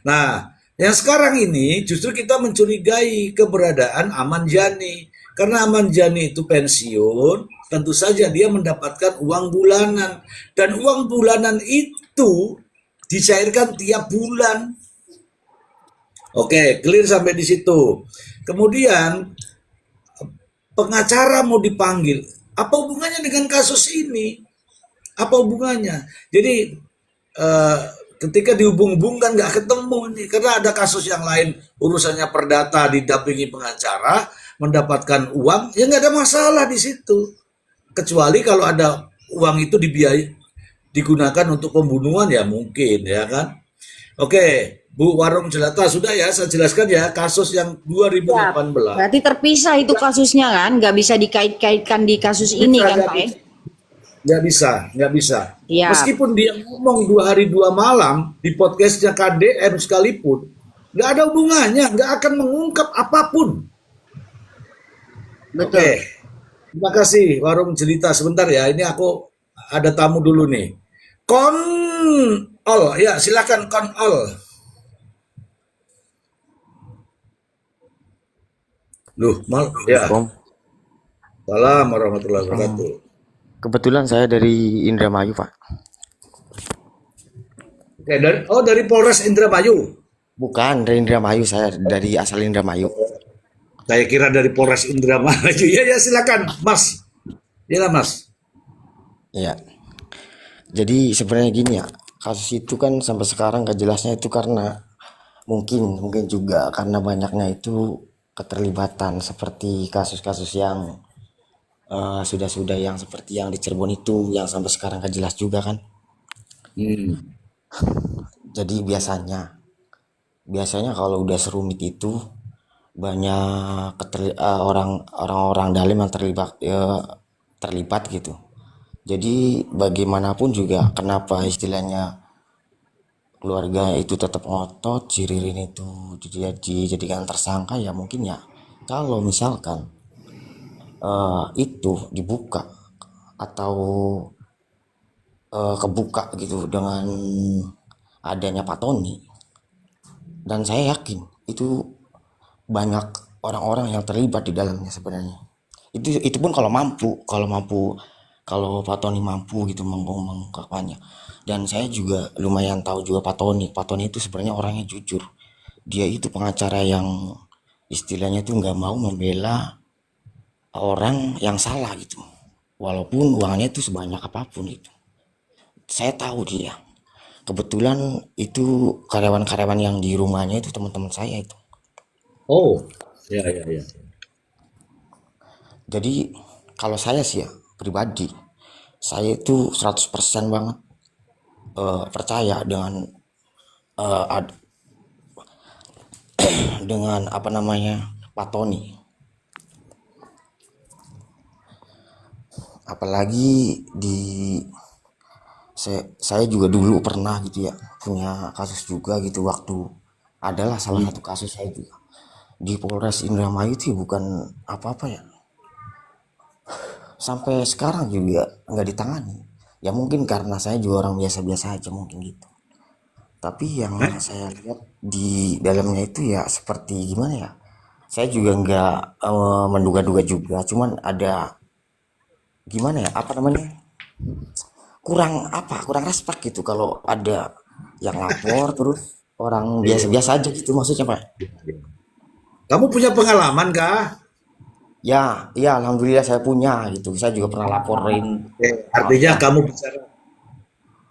Nah, yang sekarang ini justru kita mencurigai keberadaan Ahmad Yani. Karena Ahmad Yani itu pensiun, tentu saja dia mendapatkan uang bulanan. Dan uang bulanan itu dicairkan tiap bulan. Oke, clear sampai di situ. Kemudian pengacara mau dipanggil. Apa hubungannya dengan kasus ini? Apa hubungannya? Jadi eh, ketika dihubung-hubungkan nggak ketemu nih karena ada kasus yang lain urusannya perdata didampingi pengacara mendapatkan uang ya nggak ada masalah di situ kecuali kalau ada uang itu dibiayai digunakan untuk pembunuhan ya mungkin ya kan. Oke, Bu Warung Jelata sudah ya saya jelaskan ya kasus yang Ya, 2018. berarti terpisah itu kasusnya kan, nggak bisa dikait-kaitkan di kasus ini Bisa kan nggak Pak? bisa nggak bisa nggak bisa Ya, meskipun dia ngomong 2 hari 2 malam di podcastnya KDM sekalipun nggak ada hubungannya nggak akan mengungkap apapun. Oke, betul. terima kasih Warung Jelita sebentar ya ini aku ada tamu dulu nih. Kon Ol ya silakan Kon Ol. Loh mal ya. Assalamualaikum. Salam warahmatullahi Hmm, wabarakatuh. Kebetulan saya dari Indramayu, Pak. Oke dari Polres Indramayu. Bukan dari Indramayu, saya dari asal Indramayu. Saya kira dari Polres Indramayu. Ya ya silakan Mas. Ya Mas. Iya. Jadi sebenarnya gini ya, kasus itu kan sampai sekarang gak jelasnya itu karena mungkin juga karena banyaknya itu keterlibatan seperti kasus-kasus yang sudah-sudah yang seperti yang di Cirebon itu yang sampai sekarang gak jelas juga kan. Hmm. Jadi biasanya kalau udah serumit itu banyak orang-orang dalam yang terlibat gitu. Jadi bagaimanapun juga kenapa istilahnya keluarga itu tetap ngotot si Ririn itu dijadikan tersangka ya mungkin ya kalau misalkan itu dibuka atau kebuka gitu dengan adanya Pak Tony dan saya yakin itu banyak orang-orang yang terlibat di dalamnya sebenarnya. Itu pun kalau Pak Tony mampu gitu mengungkapkannya. Dan saya juga lumayan tahu juga Pak Tony. Pak Tony itu sebenarnya orangnya jujur. Dia itu pengacara yang istilahnya tuh nggak mau membela orang yang salah gitu. Walaupun uangnya itu sebanyak apapun itu. Saya tahu dia. Kebetulan itu karyawan-karyawan yang di rumahnya itu teman-teman saya itu. Oh, ya ya ya. Jadi kalau saya sih ya pribadi, saya itu 100% banget percaya eh, ad- dengan apa namanya Pak Tony. Apalagi saya juga dulu pernah gitu ya punya kasus juga gitu waktu adalah salah satu kasus saya juga di Polres Indramayu itu ya bukan apa-apa ya sampai sekarang juga nggak ditangani ya mungkin karena saya juga orang biasa-biasa aja mungkin gitu. Tapi yang Hah? saya lihat di dalamnya itu ya seperti gimana ya? Saya juga nggak menduga-duga juga, cuman ada gimana ya? Apa namanya? Kurang respect gitu kalau ada yang lapor terus orang Iya. biasa-biasa aja gitu maksudnya Pak. Kamu punya pengalaman kah? Ya, ya alhamdulillah saya punya gitu. Saya juga pernah laporin Oke, apa?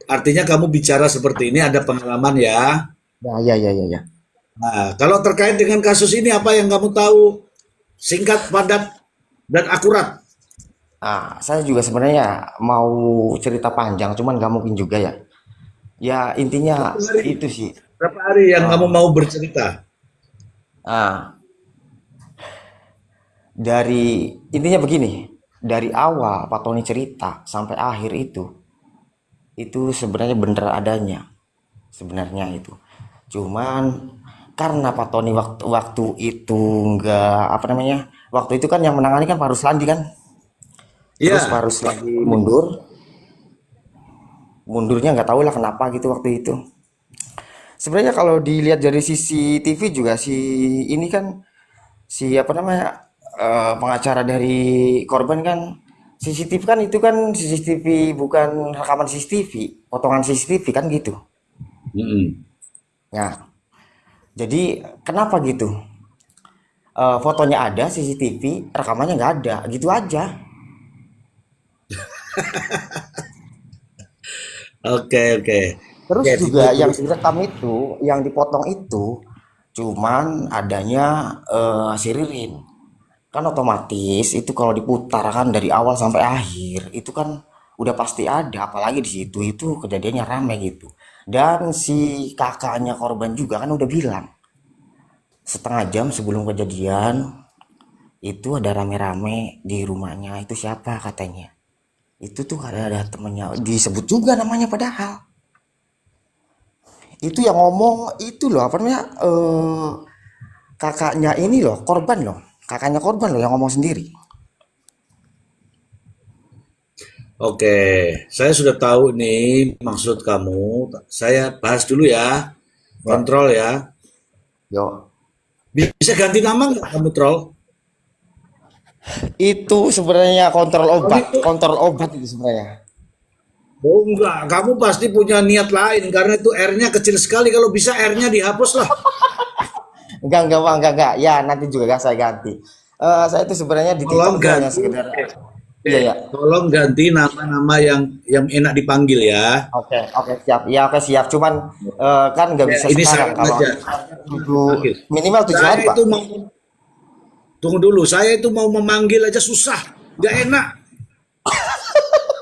artinya kamu bicara seperti ini ada pengalaman ya. Ya, ya, ya, ya, ya. Nah, kalau terkait dengan kasus ini apa yang kamu tahu? Singkat, padat, dan akurat. Saya juga sebenarnya mau cerita panjang, cuman nggak mungkin juga ya. Ya intinya Berapa hari? itu sih. Berapa hari yang kamu eh, mau bercerita? ah dari intinya begini, dari awal Pak Tony cerita sampai akhir itu sebenarnya bener adanya sebenarnya itu. Cuman karena Pak Tony waktu itu nggak apa namanya, waktu itu kan yang menangani kan Pak Ruslandi kan, terus Pak Ya, Ruslandi mundurnya nggak tahu lah kenapa gitu waktu itu. Sebenarnya kalau dilihat dari sisi TV juga si ini kan si apa namanya pengacara dari korban kan CCTV kan itu kan CCTV bukan rekaman CCTV, potongan CCTV kan gitu. Mm-mm. Ya, jadi kenapa gitu? Fotonya ada CCTV, rekamannya nggak ada, gitu aja. Oke, oke. Terus Oke, juga yang terus. direkam itu, yang dipotong itu, cuman adanya si Ririn. Kan otomatis itu kalau diputar kan dari awal sampai akhir, itu kan udah pasti ada, apalagi di situ itu kejadiannya rame gitu. Dan si kakaknya korban juga kan udah bilang, setengah jam sebelum kejadian, itu ada rame-rame di rumahnya, itu siapa katanya. Itu tuh ada temennya, disebut juga namanya padahal. Itu yang ngomong itu loh apa namanya kakaknya ini loh korban loh, kakaknya korban loh yang ngomong sendiri. Oke, saya sudah tahu nih maksud kamu. Saya bahas dulu ya. Ya, Kontrol ya. yo. Bisa ganti nama nggak kamu troll? Itu sebenarnya Kamu itu, kontrol obat itu sebenarnya. oh enggak, kamu pasti punya niat lain karena itu R-nya kecil sekali. Kalau bisa R-nya dihapus lah. Enggak, Bang, enggak. Ya, nanti juga kan saya ganti. Saya itu sebenarnya di TikTok Tolong itu hanya ganti. sekedar Oke, iya ya. tolong ganti nama-nama yang enak dipanggil ya. Oke, oke siap. Ya, oke siap. Cuman kan nggak Ya, bisa ini sekarang saran kalau aja. dulu Oke. minimal 7 hari, Saya Pak. itu mau tunggu dulu. Saya itu mau memanggil aja susah, nggak enak.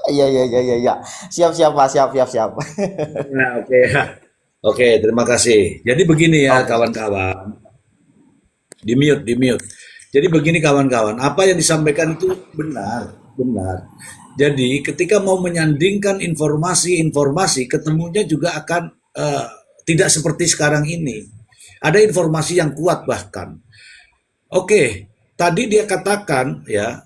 Iya, iya, iya, iya, iya. Siap, siap, Pak. Siap, siap, siap. Nah, oke. Oke, terima kasih. Jadi begini ya Oke. kawan-kawan. Di mute, di mute. Jadi begini kawan-kawan, apa yang disampaikan itu benar, benar. Jadi ketika mau menyandingkan informasi-informasi, ketemunya juga akan tidak seperti sekarang ini. Ada informasi yang kuat bahkan. Oke, tadi dia katakan ya,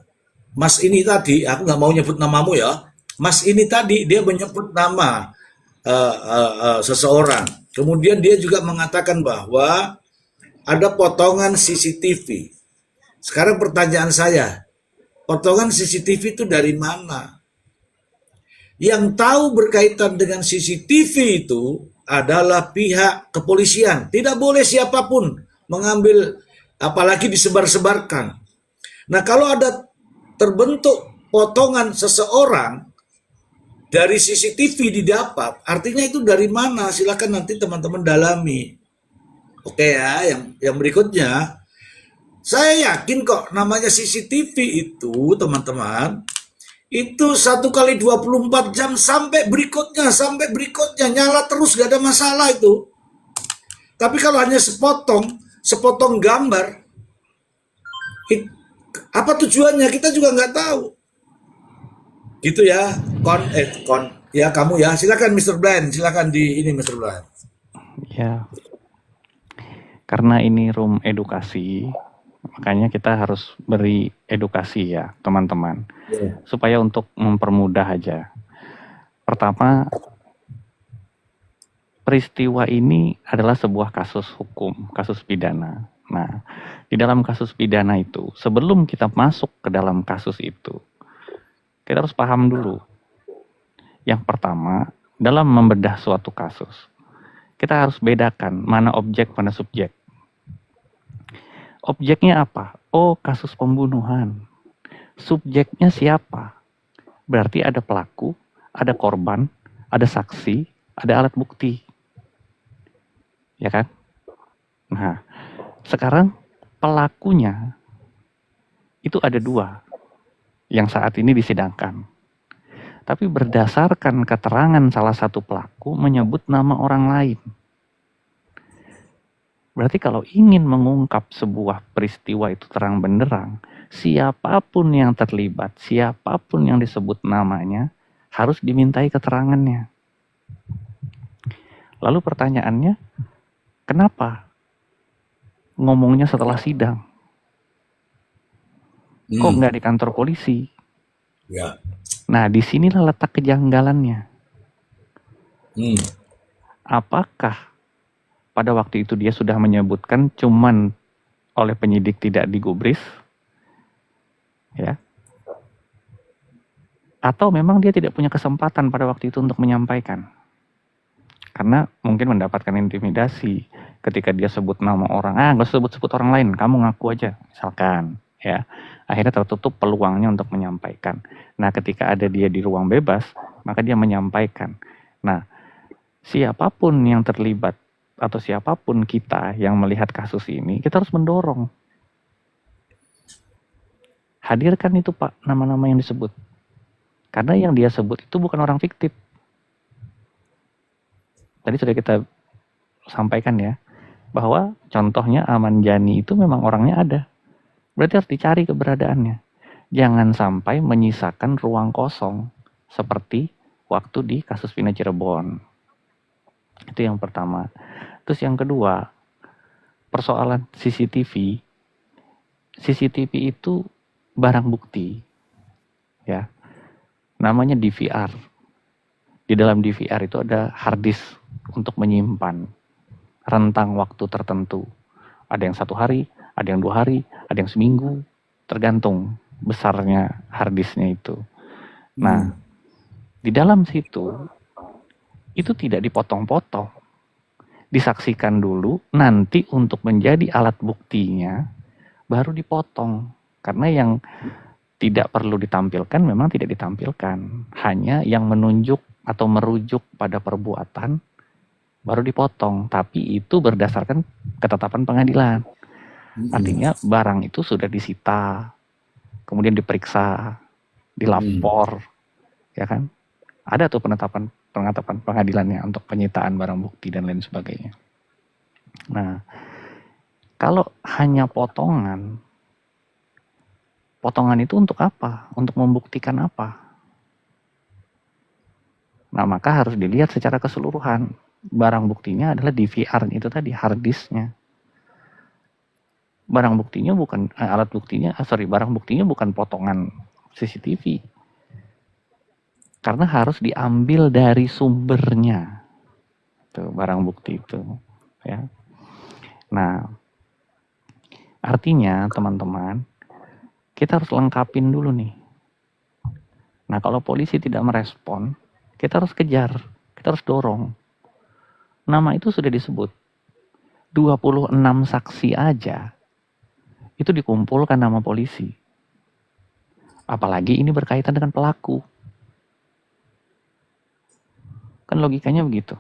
Mas ini tadi, aku nggak mau nyebut namamu ya. Mas ini tadi dia menyebut nama seseorang. Kemudian dia juga mengatakan bahwa ada potongan CCTV. Sekarang pertanyaan saya, potongan CCTV itu dari mana? Yang tahu berkaitan dengan CCTV itu adalah pihak kepolisian. Tidak boleh siapapun mengambil, apalagi disebar-sebarkan. Nah, kalau ada terbentuk potongan seseorang dari CCTV didapat, artinya itu dari mana? Silakan nanti teman-teman dalami. Oke ya, yang berikutnya, saya yakin kok namanya CCTV itu teman-teman, itu 1 kali 24 jam sampai berikutnya nyala terus gak ada masalah itu. Tapi kalau hanya sepotong gambar, apa tujuannya kita juga nggak tahu. Gitu ya, ya kamu ya, silakan Mr. Blind, silakan di ini Mr. Blind. Ya, karena ini room edukasi, makanya kita harus beri edukasi ya, teman-teman. Ya. Supaya untuk mempermudah aja. Pertama, peristiwa ini adalah sebuah kasus hukum, kasus pidana. Nah, di dalam kasus pidana itu, sebelum kita masuk ke dalam kasus itu, kita harus paham dulu. Yang pertama, dalam membedah suatu kasus, kita harus bedakan mana objek, mana subjek. Objeknya apa? Oh, kasus pembunuhan. Subjeknya siapa? Berarti ada pelaku, ada korban, ada saksi, ada alat bukti. Ya kan? Nah, sekarang pelakunya itu ada 2 yang saat ini disidangkan. Tapi berdasarkan keterangan salah satu pelaku menyebut nama orang lain. Berarti kalau ingin mengungkap sebuah peristiwa itu terang benderang, siapapun yang terlibat, siapapun yang disebut namanya, harus dimintai keterangannya. Lalu pertanyaannya, kenapa ngomongnya setelah sidang? Kok nggak di kantor polisi? Ya. Nah, disinilah letak kejanggalannya. Hmm. Apakah pada waktu itu dia sudah menyebutkan cuman oleh penyidik tidak digubris, ya, atau memang dia tidak punya kesempatan pada waktu itu untuk menyampaikan karena mungkin mendapatkan intimidasi ketika dia sebut nama orang, nggak usah sebut orang lain, kamu ngaku aja misalkan, ya, akhirnya tertutup peluangnya untuk menyampaikan. Nah, ketika ada dia di ruang bebas, maka dia menyampaikan. Nah, siapapun yang terlibat atau siapapun kita yang melihat kasus ini, kita harus mendorong. Hadirkan itu Pak, nama-nama yang disebut. Karena yang dia sebut itu bukan orang fiktif. Tadi sudah kita sampaikan ya, bahwa contohnya Aman Jani itu memang orangnya ada. Berarti harus dicari keberadaannya. Jangan sampai menyisakan ruang kosong seperti waktu di kasus Vina Cirebon. Itu yang pertama. Terus yang kedua, persoalan CCTV. CCTV itu barang bukti. Ya. Namanya DVR. Di dalam DVR itu ada hard disk untuk menyimpan rentang waktu tertentu. Ada yang 1 hari, ada yang 2 hari, ada yang seminggu, tergantung besarnya hard disknya itu. Nah, di dalam situ itu tidak dipotong-potong, disaksikan dulu, nanti untuk menjadi alat buktinya baru dipotong. Karena yang tidak perlu ditampilkan memang tidak ditampilkan, hanya yang menunjuk atau merujuk pada perbuatan baru dipotong, tapi itu berdasarkan ketetapan pengadilan. Artinya barang itu sudah disita, kemudian diperiksa, dilapor, ya kan? Ada tuh penetapan pengadilannya untuk penyitaan barang bukti dan lain sebagainya. Nah, kalau hanya potongan itu untuk apa? Untuk membuktikan apa? Nah, maka harus dilihat secara keseluruhan. Barang buktinya adalah DVR itu tadi, hard disknya. Barang buktinya bukan barang buktinya bukan potongan CCTV. Karena harus diambil dari sumbernya. Tuh, barang bukti itu, ya. Nah, artinya teman-teman, kita harus lengkapin dulu nih. Nah, kalau polisi tidak merespon, kita harus kejar, kita harus dorong. Nama itu sudah disebut. 26 saksi aja itu dikumpulkan nama polisi. Apalagi ini berkaitan dengan pelaku. Kan logikanya begitu.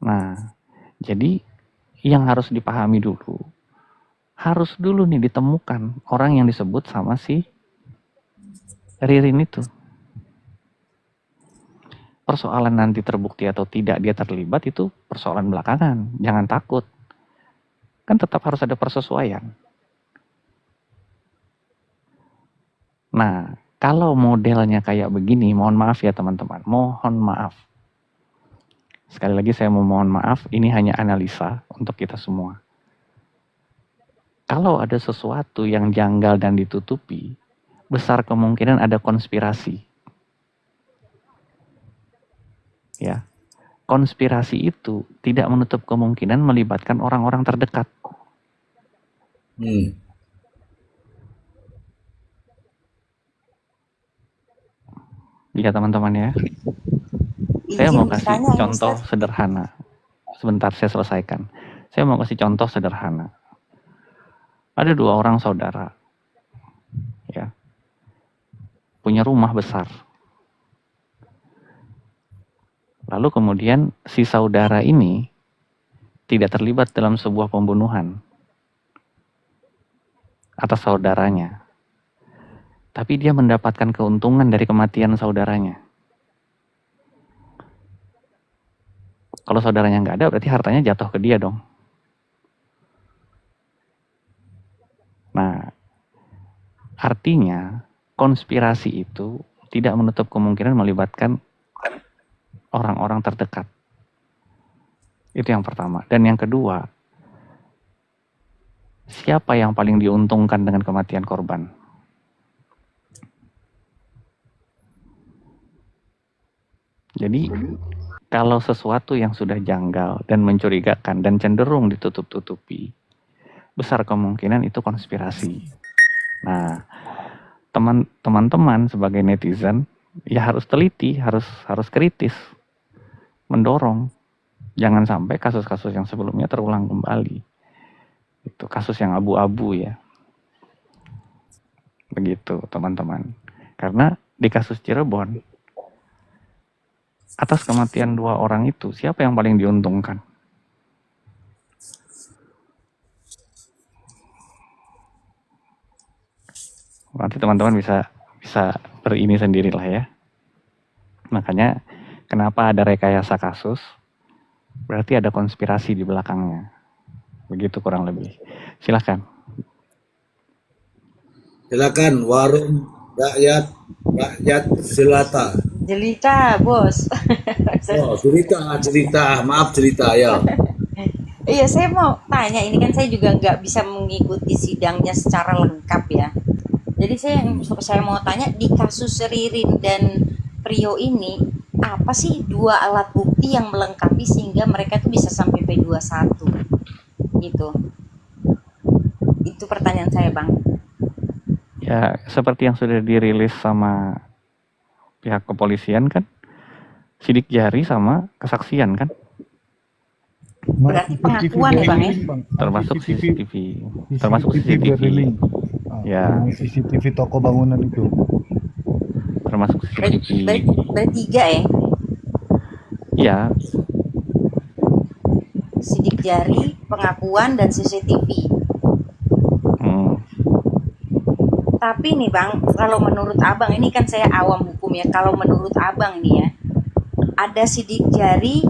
Nah, jadi yang harus dipahami dulu, harus dulu nih ditemukan orang yang disebut sama si Ririn itu. Persoalan nanti terbukti atau tidak dia terlibat itu persoalan belakangan. Jangan takut. Kan tetap harus ada persesuaian. Nah, kalau modelnya kayak begini, mohon maaf ya teman-teman. Mohon maaf. Sekali lagi saya mohon maaf, ini hanya analisa untuk kita semua. Kalau ada sesuatu yang janggal dan ditutupi, besar kemungkinan ada konspirasi. Ya. Konspirasi itu tidak menutup kemungkinan melibatkan orang-orang terdekat. Ya teman-teman ya. Saya mau kasih contoh sederhana. Sebentar saya selesaikan. Saya mau kasih contoh sederhana. Ada 2 orang saudara. Ya. Punya rumah besar. Lalu kemudian si saudara ini tidak terlibat dalam sebuah pembunuhan atas saudaranya. Tapi dia mendapatkan keuntungan dari kematian saudaranya. Kalau saudaranya nggak ada, berarti hartanya jatuh ke dia dong. Nah, artinya konspirasi itu tidak menutup kemungkinan melibatkan orang-orang terdekat. Itu yang pertama. Dan yang kedua, siapa yang paling diuntungkan dengan kematian korban? Jadi kalau sesuatu yang sudah janggal dan mencurigakan dan cenderung ditutup-tutupi, besar kemungkinan itu konspirasi. Nah, teman-teman sebagai netizen ya harus teliti, harus kritis, mendorong jangan sampai kasus-kasus yang sebelumnya terulang kembali. Itu kasus yang abu-abu ya. Begitu, teman-teman. Karena di kasus Cirebon, atas kematian 2 orang itu, siapa yang paling diuntungkan? Nanti teman-teman bisa berini sendirilah ya. Makanya kenapa ada rekayasa kasus? Berarti ada konspirasi di belakangnya. Begitu kurang lebih. Silahkan. Silakan warung rakyat jelata. Jelita, bos. Oh, cerita, maaf cerita ya. Iya, saya mau tanya, ini kan saya juga nggak bisa mengikuti sidangnya secara lengkap ya. Jadi saya mau tanya, di kasus Ririn dan Prio ini, apa sih 2 alat bukti yang melengkapi sehingga mereka tuh bisa sampai P21 gitu? Itu pertanyaan saya, Bang. Ya, seperti yang sudah dirilis sama pihak kepolisian kan, sidik jari sama kesaksian kan, Berarti pengakuan ya, Bang ya? termasuk CCTV, termasuk CCTV, ya, CCTV toko bangunan itu. termasuk CCTV, Berarti 3 ya? ya, Sidik jari, pengakuan, dan CCTV. Tapi nih Bang, kalau menurut Abang, ini kan saya awam hukum ya, kalau menurut Abang nih ya, ada sidik jari,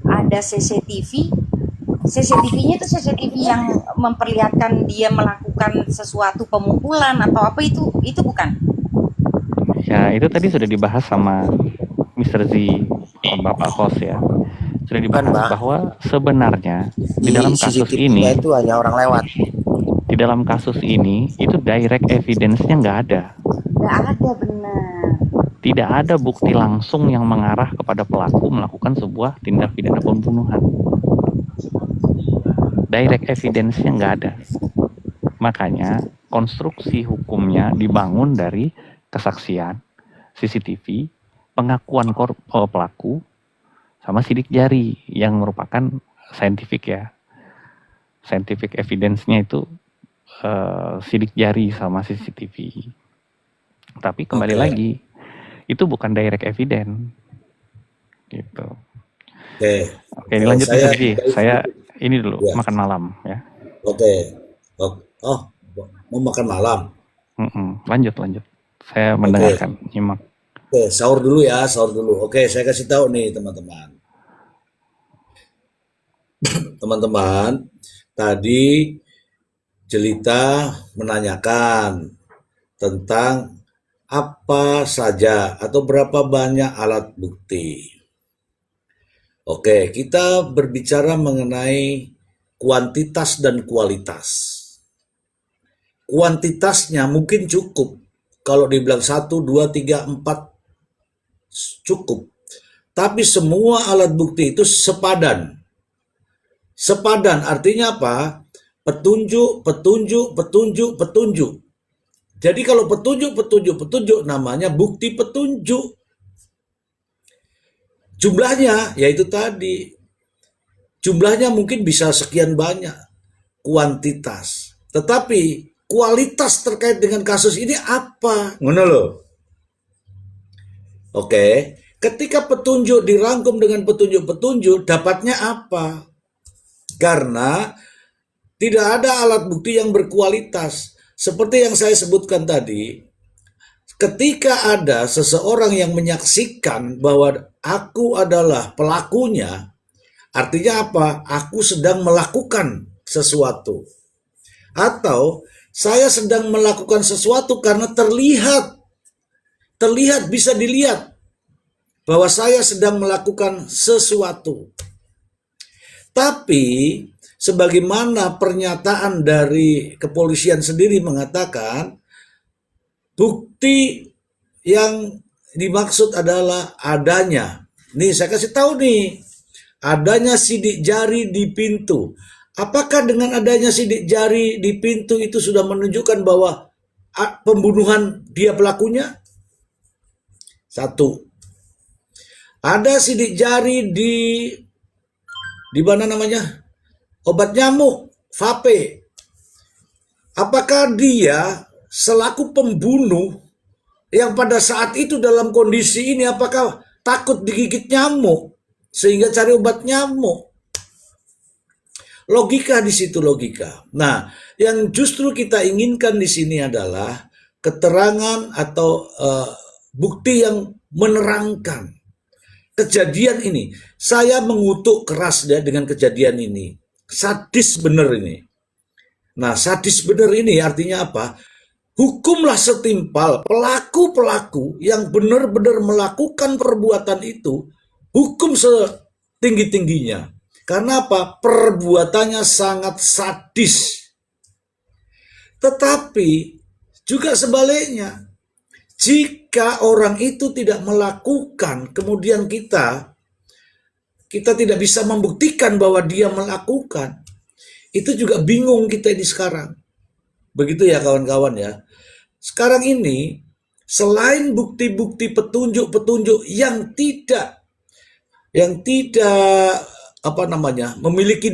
ada CCTV. CCTV-nya itu CCTV yang memperlihatkan dia melakukan sesuatu pemukulan atau apa itu bukan? ya itu tadi sudah dibahas sama Mr. Z, Bapak Kos ya, sudah dibahas Mbak. bahwa sebenarnya di Di dalam kasus CCTV ini, itu hanya orang lewat. di dalam kasus ini itu direct evidence-nya nggak ada. Nggak ada, benar. Tidak ada bukti langsung yang mengarah kepada pelaku melakukan sebuah tindak pidana pembunuhan. Direct evidence-nya nggak ada. Makanya konstruksi hukumnya dibangun dari kesaksian, CCTV, pengakuan pelaku, sama sidik jari yang merupakan scientific ya. Scientific evidence-nya itu sidik jari sama CCTV. Tapi kembali lagi, itu bukan direct evidence. Gitu. Oke, dilanjut lagi. Saya ini dulu Ya. makan malam ya. Oke. Oh, mau makan malam. Lanjut. Saya mendengarkan, nyimak. Oke, sahur dulu ya, sahur dulu. Oke, saya kasih tahu nih teman-teman. Teman-teman, tadi Jelita menanyakan tentang apa saja atau berapa banyak alat bukti. Oke, kita berbicara mengenai kuantitas dan kualitas. Kuantitasnya mungkin cukup. Kalau dibilang 1, 2, 3, 4 cukup. Tapi semua alat bukti itu sepadan. Sepadan artinya apa? Petunjuk. Jadi kalau petunjuk namanya bukti petunjuk. Jumlahnya yaitu tadi. Jumlahnya mungkin bisa sekian banyak. Kuantitas. Tetapi kualitas terkait dengan kasus ini apa? Ngono loh. Oke, ketika petunjuk dirangkum dengan petunjuk-petunjuk, dapatnya apa? Karena tidak ada alat bukti yang berkualitas. Seperti yang saya sebutkan tadi, ketika ada seseorang yang menyaksikan bahwa aku adalah pelakunya, artinya apa? Aku sedang melakukan sesuatu. Atau saya sedang melakukan sesuatu karena terlihat bisa dilihat bahwa saya sedang melakukan sesuatu. Tapi sebagaimana pernyataan dari kepolisian sendiri mengatakan, bukti yang dimaksud adalah adanya Nih saya kasih tahu nih, adanya sidik jari di pintu. Apakah dengan adanya sidik jari di pintu itu sudah menunjukkan bahwa pembunuhan dia pelakunya? Satu. Ada sidik jari di mana namanya? Obat nyamuk, vape. Apakah dia selaku pembunuh yang pada saat itu dalam kondisi ini apakah takut digigit nyamuk sehingga cari obat nyamuk? Logika di situ logika. Nah, yang justru kita inginkan di sini adalah keterangan atau bukti yang menerangkan kejadian ini. Saya mengutuk keras ya dengan kejadian ini. Sadis bener ini. Nah, sadis bener ini artinya apa? Hukumlah setimpal pelaku-pelaku yang benar-benar melakukan perbuatan itu, hukum setinggi-tingginya. Karena apa? Perbuatannya sangat sadis. Tetapi juga sebaliknya, jika orang itu tidak melakukan, kemudian kita tidak bisa membuktikan bahwa dia melakukan, itu juga bingung kita ini sekarang. Begitu ya kawan-kawan ya. Sekarang ini selain bukti-bukti petunjuk-petunjuk yang tidak memiliki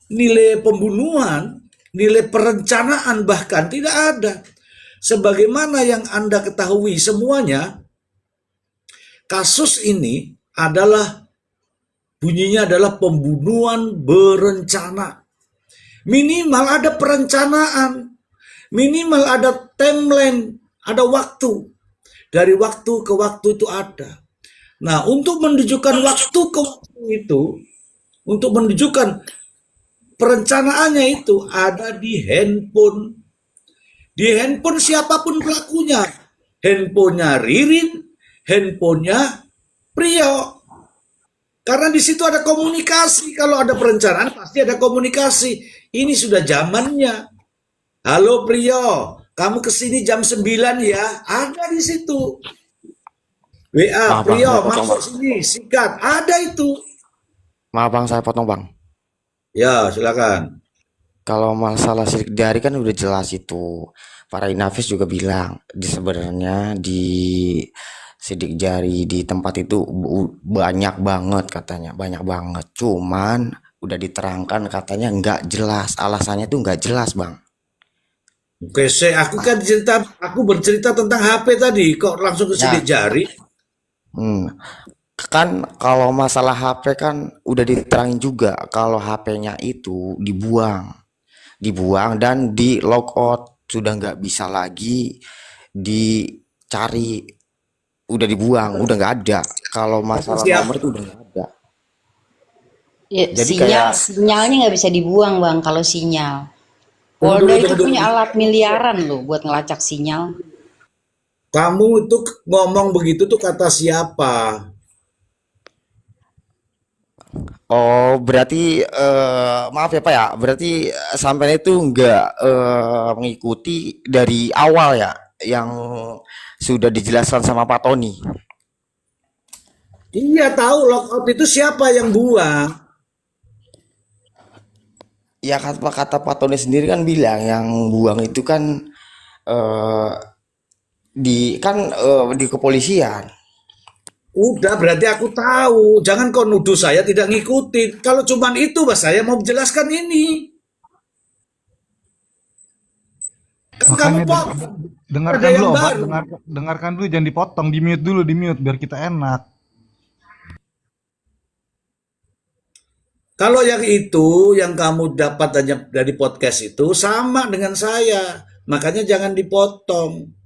nilai pembunuhan, nilai perencanaan bahkan tidak ada. Sebagaimana yang Anda ketahui semuanya, kasus ini bunyinya adalah pembunuhan berencana. Minimal ada perencanaan, minimal ada timeline, ada waktu. Dari waktu ke waktu itu ada. Nah, untuk menunjukkan waktu ke waktu itu, untuk menunjukkan perencanaannya itu ada di handphone. Di handphone siapapun pelakunya. Handphonenya Ririn, handphonenya Priyo. Karena di situ ada komunikasi. Kalau ada perencanaan pasti ada komunikasi. Ini sudah zamannya. Halo Priyo, kamu kesini jam 9 ya. Ada di situ. WA, Maaf bang, Priyo saya potong masuk bang. sini, sikat. Ada itu. Maaf bang, saya potong bang. Ya, silakan. Kalau masalah sidik jari kan udah jelas itu. Para Inavis juga bilang sebenarnya di sidik jari di tempat itu banyak banget katanya, banyak banget. Cuman udah diterangkan katanya nggak jelas, alasannya tuh nggak jelas bang. Oke, aku bercerita tentang HP tadi, kok langsung ke sidik Ya, jari? kan kalau masalah HP kan udah diterangin juga kalau HP-nya itu dibuang dan di logout, sudah nggak bisa lagi dicari, udah dibuang, udah nggak ada. Kalau masalah Siap. nomor itu udah nggak ada. Ya, Jadi kayak sinyalnya nggak bisa dibuang bang kalau sinyal. Tunggu Polda dulu, itu tunggu dulu. punya alat miliaran loh buat ngelacak sinyal. Kamu itu ngomong begitu tuh kata siapa? oh berarti maaf ya Pak ya, berarti sampai itu nggak mengikuti dari awal ya yang sudah dijelaskan sama Pak Tony. Iya tahu logout itu siapa yang buang? Ya kata Pak Tony sendiri kan bilang yang buang itu kan eh, di kepolisian. Udah berarti aku tahu. Jangan kau nuduh saya tidak ngikutin. Kalau cuman itu, Mas, saya mau menjelaskan ini. Kan kamu Makanya potong. Ada dengarkan yang dulu obat, baru. dengarkan dulu, jangan dipotong, di mute dulu, di mute biar kita enak. Kalau yang itu, yang kamu dapat hanya dari podcast itu, sama dengan saya. Makanya jangan dipotong.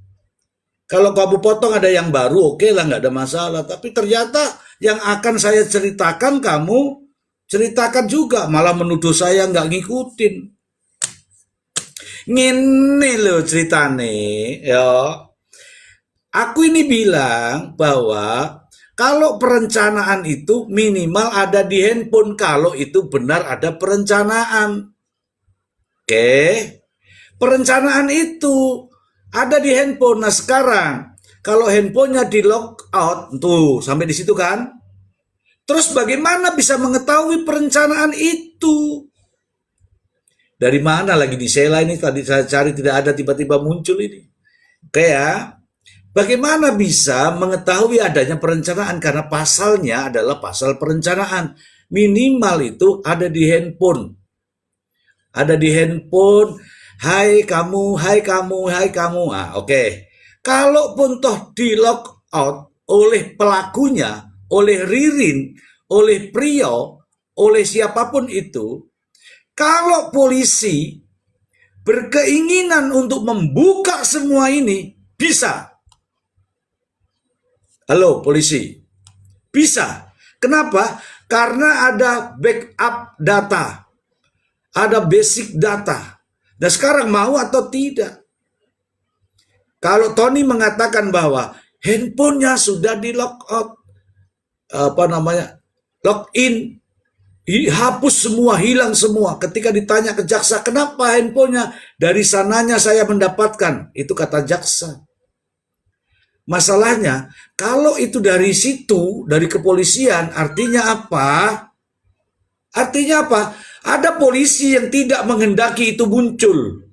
Kalau kamu potong ada yang baru, oke lah, nggak ada masalah. Tapi ternyata yang akan saya ceritakan, kamu ceritakan juga. Malah menuduh saya nggak ngikutin. Ngene loh ceritane, ya. Aku ini bilang bahwa kalau perencanaan itu minimal ada di handphone, kalau itu benar ada perencanaan. Oke. Perencanaan itu ada di handphone. Nah sekarang Kalau handphonenya di lock out, tuh sampai di situ kan? Terus bagaimana bisa mengetahui perencanaan itu? Dari mana lagi di Sela ini tadi saya cari tidak ada, tiba-tiba muncul ini. Kayak bagaimana bisa mengetahui adanya perencanaan? Karena pasalnya adalah pasal perencanaan. Minimal itu ada di handphone. Ada di handphone, hai kamu, hai kamu, hai kamu. Oke. Kalaupun toh di lock out oleh pelakunya, oleh Ririn, oleh Prio, oleh siapapun itu, kalau polisi berkeinginan untuk membuka semua ini, bisa. Halo polisi, bisa. Kenapa? Karena ada backup data, ada basic data. Dan sekarang mau atau tidak? Kalau Tony mengatakan bahwa handphonenya sudah di lock out, lock in, hapus semua, hilang semua. Ketika ditanya ke jaksa, kenapa handphonenya? Dari sananya saya mendapatkan. Itu kata jaksa. Masalahnya, kalau itu dari situ, dari kepolisian, artinya apa? Artinya apa? Ada polisi yang tidak menghendaki itu muncul.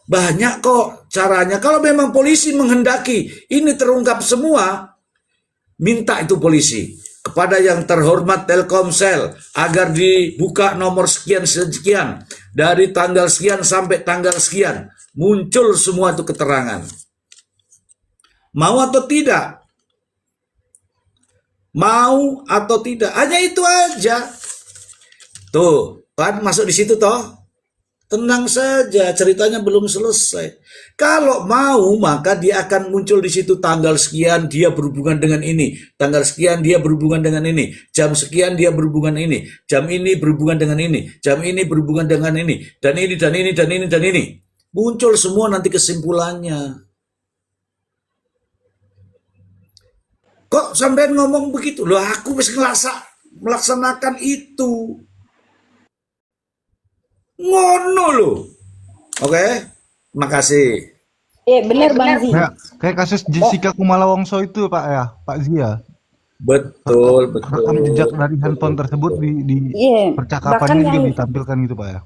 Banyak kok caranya. Kalau memang polisi menghendaki ini terungkap semua, minta itu polisi kepada yang terhormat Telkomsel agar dibuka nomor sekian-sekian dari tanggal sekian sampai tanggal sekian, muncul semua itu keterangan. Mau atau tidak? Mau atau tidak? Hanya itu aja. Tuh, kan masuk di situ toh. Tenang saja, ceritanya belum selesai. Kalau mau, maka dia akan muncul di situ tanggal sekian dia berhubungan dengan ini, tanggal sekian dia berhubungan dengan ini, jam sekian dia berhubungan ini, jam ini berhubungan dengan ini, jam ini berhubungan dengan ini, dan ini dan ini dan ini dan ini. Muncul semua nanti kesimpulannya. Kok sampean ngomong begitu? Loh, aku mesti melaksanakan itu. Ngono loh. Oke, makasih. Benar Bang Zi. Kayak kasus Jessica Kumala Wongso itu Pak ya, Pak Zia. Betul, Rekam jejak dari handphone tersebut di Iya, percakapannya bahkan juga yang ditampilkan gitu Pak ya.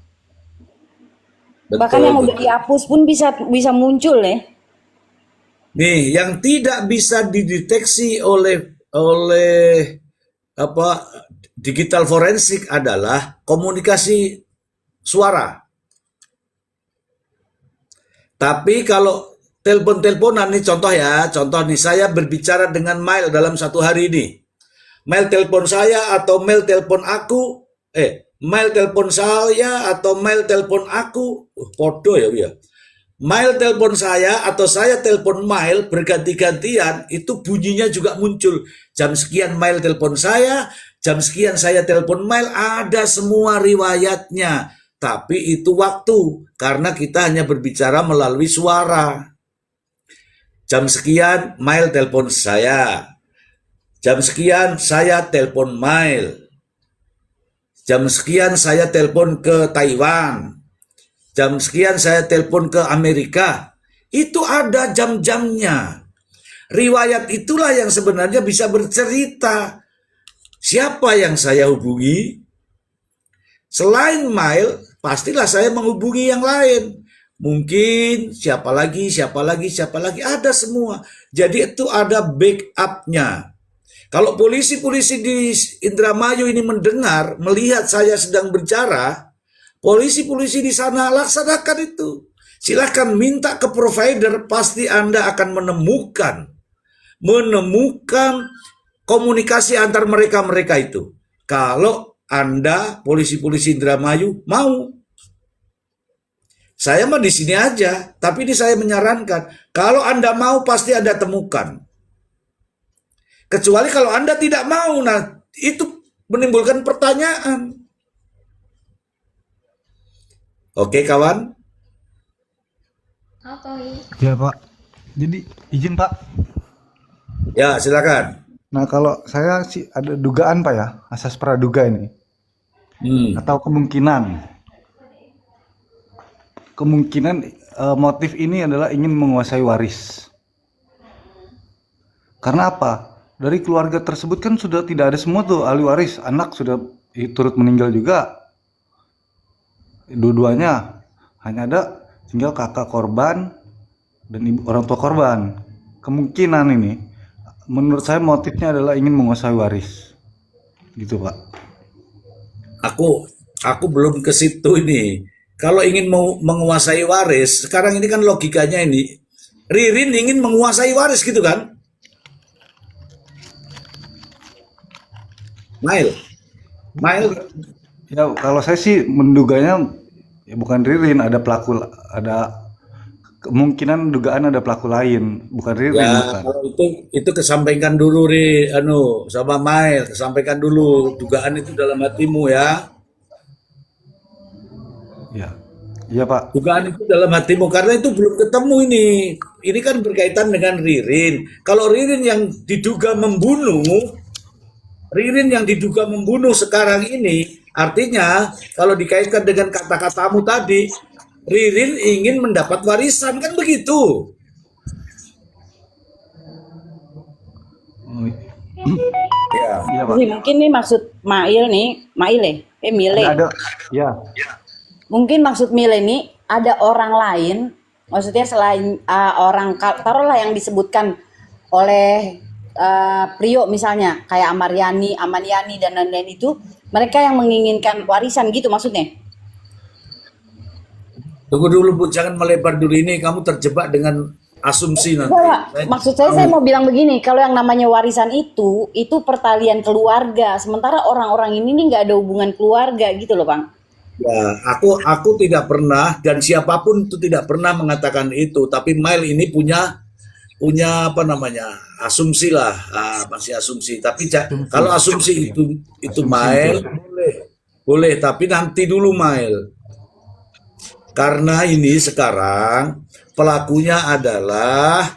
bahkan yang udah dihapus pun bisa muncul ya. Nih, yang tidak bisa dideteksi oleh digital forensik adalah komunikasi suara. Tapi kalau telepon-teleponan nih contoh nih saya berbicara dengan Mail dalam satu hari ini. Mail telepon saya atau Mail telepon aku, Mail telepon saya atau Mail telepon aku, podo ya. Mail telepon saya atau saya telepon Mail berganti-gantian, itu bunyinya juga muncul. Jam sekian Mail telepon saya, jam sekian saya telepon Mail, ada semua riwayatnya. Tapi itu waktu, karena kita hanya berbicara melalui suara. Jam sekian Mail telepon saya, jam sekian saya telepon Mail, jam sekian saya telepon ke Taiwan, jam sekian saya telepon ke Amerika. Itu ada jam-jamnya. Riwayat itulah yang sebenarnya bisa bercerita. Siapa yang saya hubungi? Selain Mail, pastilah saya menghubungi yang lain. Mungkin siapa lagi, ada semua. Jadi itu ada backup-nya. Kalau polisi-polisi di Indramayu ini mendengar, melihat saya sedang bicara, polisi-polisi di sana laksanakan itu. Silahkan minta ke provider, pasti Anda akan menemukan komunikasi antar mereka itu. Kalau Anda polisi-polisi Indramayu mau, saya mah di sini aja. Tapi ini saya menyarankan, kalau Anda mau pasti Anda temukan. Kecuali kalau Anda tidak mau, nah itu menimbulkan pertanyaan. Oke kawan? Ya Pak. Jadi izin Pak. Ya silakan. Nah kalau saya sih ada dugaan Pak ya, asas praduga ini. Atau kemungkinan motif ini adalah ingin menguasai waris. Karena apa? Dari keluarga tersebut kan sudah tidak ada semua tuh ahli waris, anak sudah turut meninggal juga, dua-duanya hanya ada tinggal kakak korban dan ibu orang tua korban. Kemungkinan ini, menurut saya motifnya adalah ingin menguasai waris, gitu Pak. Aku belum ke situ ini. Kalau ingin mau menguasai waris, sekarang ini kan logikanya ini, Ririn ingin menguasai waris gitu kan? Mail, Ya kalau saya sih menduganya ya bukan Ririn, ada pelaku, ada kemungkinan dugaan ada pelaku lain, bukan Ririn, ya bukan. kalau itu kesampaikan dulu sama Mail, kesampaikan dulu dugaan itu dalam hatimu ya. Ya, iya Pak. Dugaan itu dalam hatimu karena itu belum ketemu ini. Ini kan berkaitan dengan Ririn. Kalau Ririn yang diduga membunuh sekarang ini, artinya kalau dikaitkan dengan kata-katamu tadi, Ririn ingin mendapat warisan, kan begitu? Oh, Ya. iya Pak. Jadi mungkin nih maksud Mail nih, Mile. Ada, ya. Mungkin maksud Mile nih ada orang lain, maksudnya selain orang taruhlah yang disebutkan oleh Prio misalnya kayak Amaniani dan lain-lain itu, mereka yang menginginkan warisan gitu maksudnya. Tunggu dulu Bu, jangan melebar dulu ini. Kamu terjebak dengan asumsi nanti. Enggak, maksud saya mau bilang begini, kalau yang namanya warisan itu pertalian keluarga, sementara orang-orang ini nih nggak ada hubungan keluarga gitu loh Bang. Ya, aku tidak pernah dan siapapun itu tidak pernah mengatakan itu. Tapi Mail ini punya apa namanya asumsi lah, masih asumsi. Tapi kalau asumsi itu Mail boleh, tapi nanti dulu Mail. Karena ini sekarang pelakunya adalah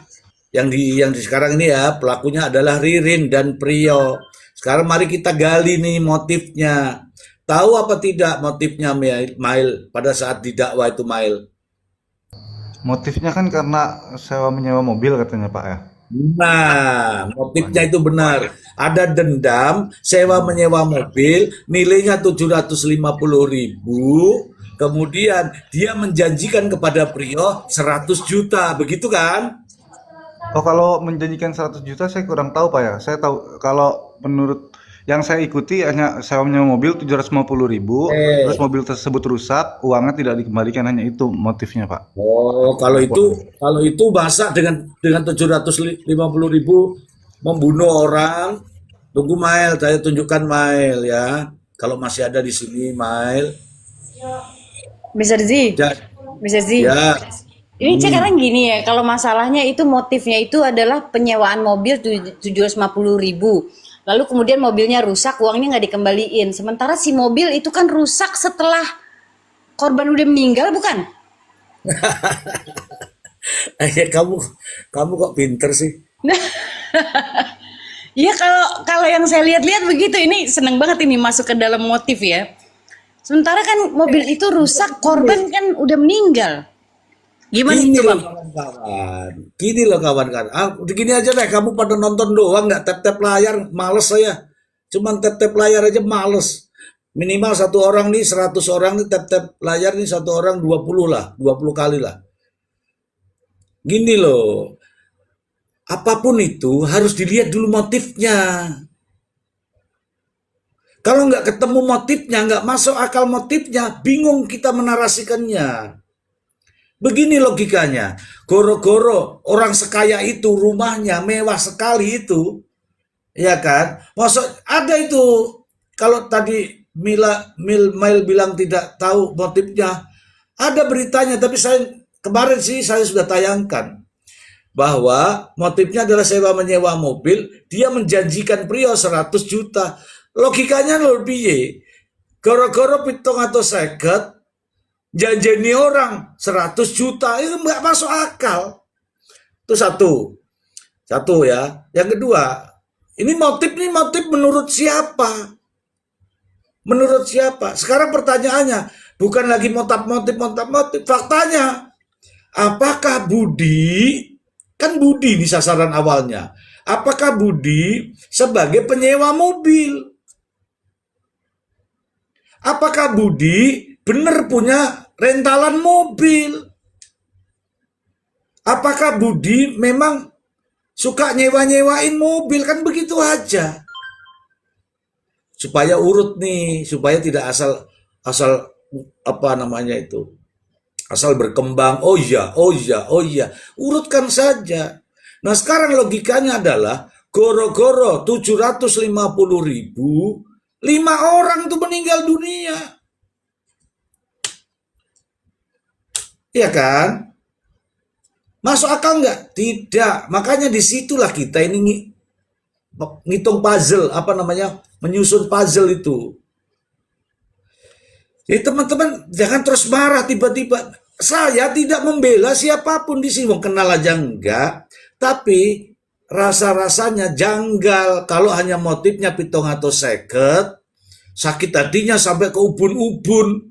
yang di sekarang ini ya, pelakunya adalah Ririn dan Prio. Sekarang mari kita gali nih motifnya. Tahu apa tidak motifnya Mail pada saat didakwa itu Mail? Motifnya kan karena sewa menyewa mobil katanya Pak ya. Nah, motifnya itu benar. Ada dendam, sewa menyewa mobil, nilainya 750.000. Kemudian dia menjanjikan kepada Prio 100 juta, begitu kan? Oh kalau menjanjikan 100 juta saya kurang tahu Pak ya. Saya tahu kalau menurut yang saya ikuti hanya sewa menyewa mobil 750.000, terus mobil tersebut rusak, uangnya tidak dikembalikan, hanya itu motifnya Pak. Oh, kalau itu masa dengan 750.000 membunuh orang. Tunggu Mail, saya tunjukkan Mail ya. Kalau masih ada di sini Mail. Mr. Z, Ya, ini sekarang gini ya, kalau masalahnya itu motifnya itu adalah penyewaan mobil 750.000. Lalu kemudian mobilnya rusak, uangnya nggak dikembaliin. Sementara si mobil itu kan rusak setelah korban udah meninggal, bukan? kamu kok pinter sih? Iya, kalau yang saya lihat-lihat begitu, ini seneng banget ini masuk ke dalam motif ya. Sementara kan mobil itu rusak, korban kan udah meninggal. Gimana itu Bang? Gini loh kawan-kawan. Gini aja deh, kamu pada nonton doang, nggak tap-tap layar, males saya. Cuman tap-tap layar aja males. Minimal satu orang nih, 100 orang nih tap-tap layar nih, satu orang 20 lah, 20 kali lah. Gini loh, apapun itu harus dilihat dulu motifnya. Kalau nggak ketemu motifnya, nggak masuk akal motifnya, bingung kita menarasikannya. Begini logikanya, goro-goro orang sekaya itu rumahnya mewah sekali itu, ya kan? Maksud ada itu, kalau tadi Mail bilang tidak tahu motifnya, ada beritanya, tapi kemarin saya sudah tayangkan bahwa motifnya adalah sewa menyewa mobil, dia menjanjikan Prio 100 juta. Logikanya lebih goro-goro pitung atau seket janjani orang 100 juta itu nggak masuk akal. Itu satu ya. Yang kedua, ini motif menurut siapa? Menurut siapa? Sekarang pertanyaannya bukan lagi motif. Faktanya apakah Budi, kan Budi di sasaran awalnya, apakah Budi sebagai penyewa mobil? Apakah Budi benar punya rentalan mobil? Apakah Budi memang suka nyewa-nyewain mobil? Kan begitu aja. Supaya urut nih, supaya tidak asal apa namanya itu, asal berkembang. Oh iya, oh iya, oh iya, urutkan saja. Nah sekarang logikanya adalah goro-goro 750.000, 5 orang tuh meninggal dunia, ya kan? Masuk akal nggak? Tidak. Makanya disitulah kita ini ngitung puzzle, apa namanya, menyusun puzzle itu. Jadi teman-teman jangan terus marah tiba-tiba. Saya tidak membela siapapun di sini, mau kenal aja enggak. Tapi rasa-rasanya janggal kalau hanya motifnya pitung atau seket, sakit hatinya sampai ke ubun-ubun.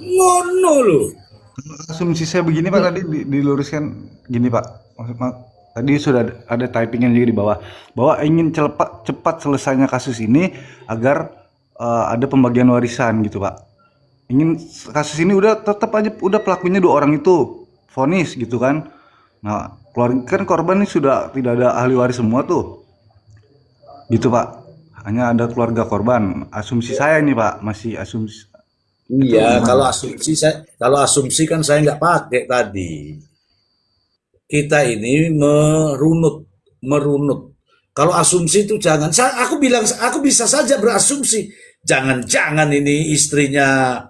Ngono loh. Asumsi saya begini Pak, tadi diluruskan gini Pak. Tadi sudah ada typingnya juga di bawah bahwa ingin cepat selesainya kasus ini agar ada pembagian warisan gitu Pak. Ingin kasus ini udah tetap aja udah pelakunya 2 orang itu vonis gitu kan. Nah, keluarga kan korban ini sudah tidak ada ahli waris semua tuh. Gitu Pak. Hanya ada keluarga korban. Asumsi saya ini Pak, masih asumsi. Iya, kalau asumsi kan saya nggak pakai tadi. Kita ini merunut. Kalau asumsi itu jangan. Aku bilang aku bisa saja berasumsi. Jangan-jangan ini istrinya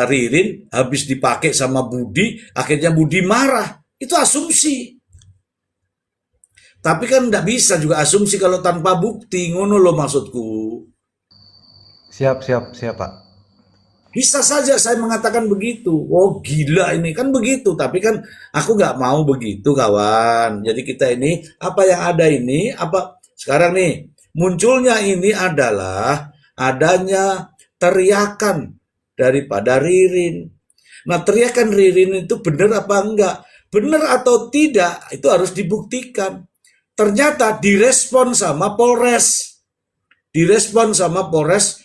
Ririn habis dipakai sama Budi, akhirnya Budi marah. Itu asumsi. Tapi kan nggak bisa juga asumsi kalau tanpa bukti, ngono loh maksudku. Siap Pak. Bisa saja saya mengatakan begitu. Oh gila ini kan begitu. Tapi kan aku nggak mau begitu kawan. Jadi kita ini apa yang ada ini apa sekarang nih munculnya ini adalah adanya teriakan daripada Ririn. Nah teriakan Ririn itu benar apa enggak? Benar atau tidak itu harus dibuktikan. Ternyata direspon sama Polres. Direspon sama Polres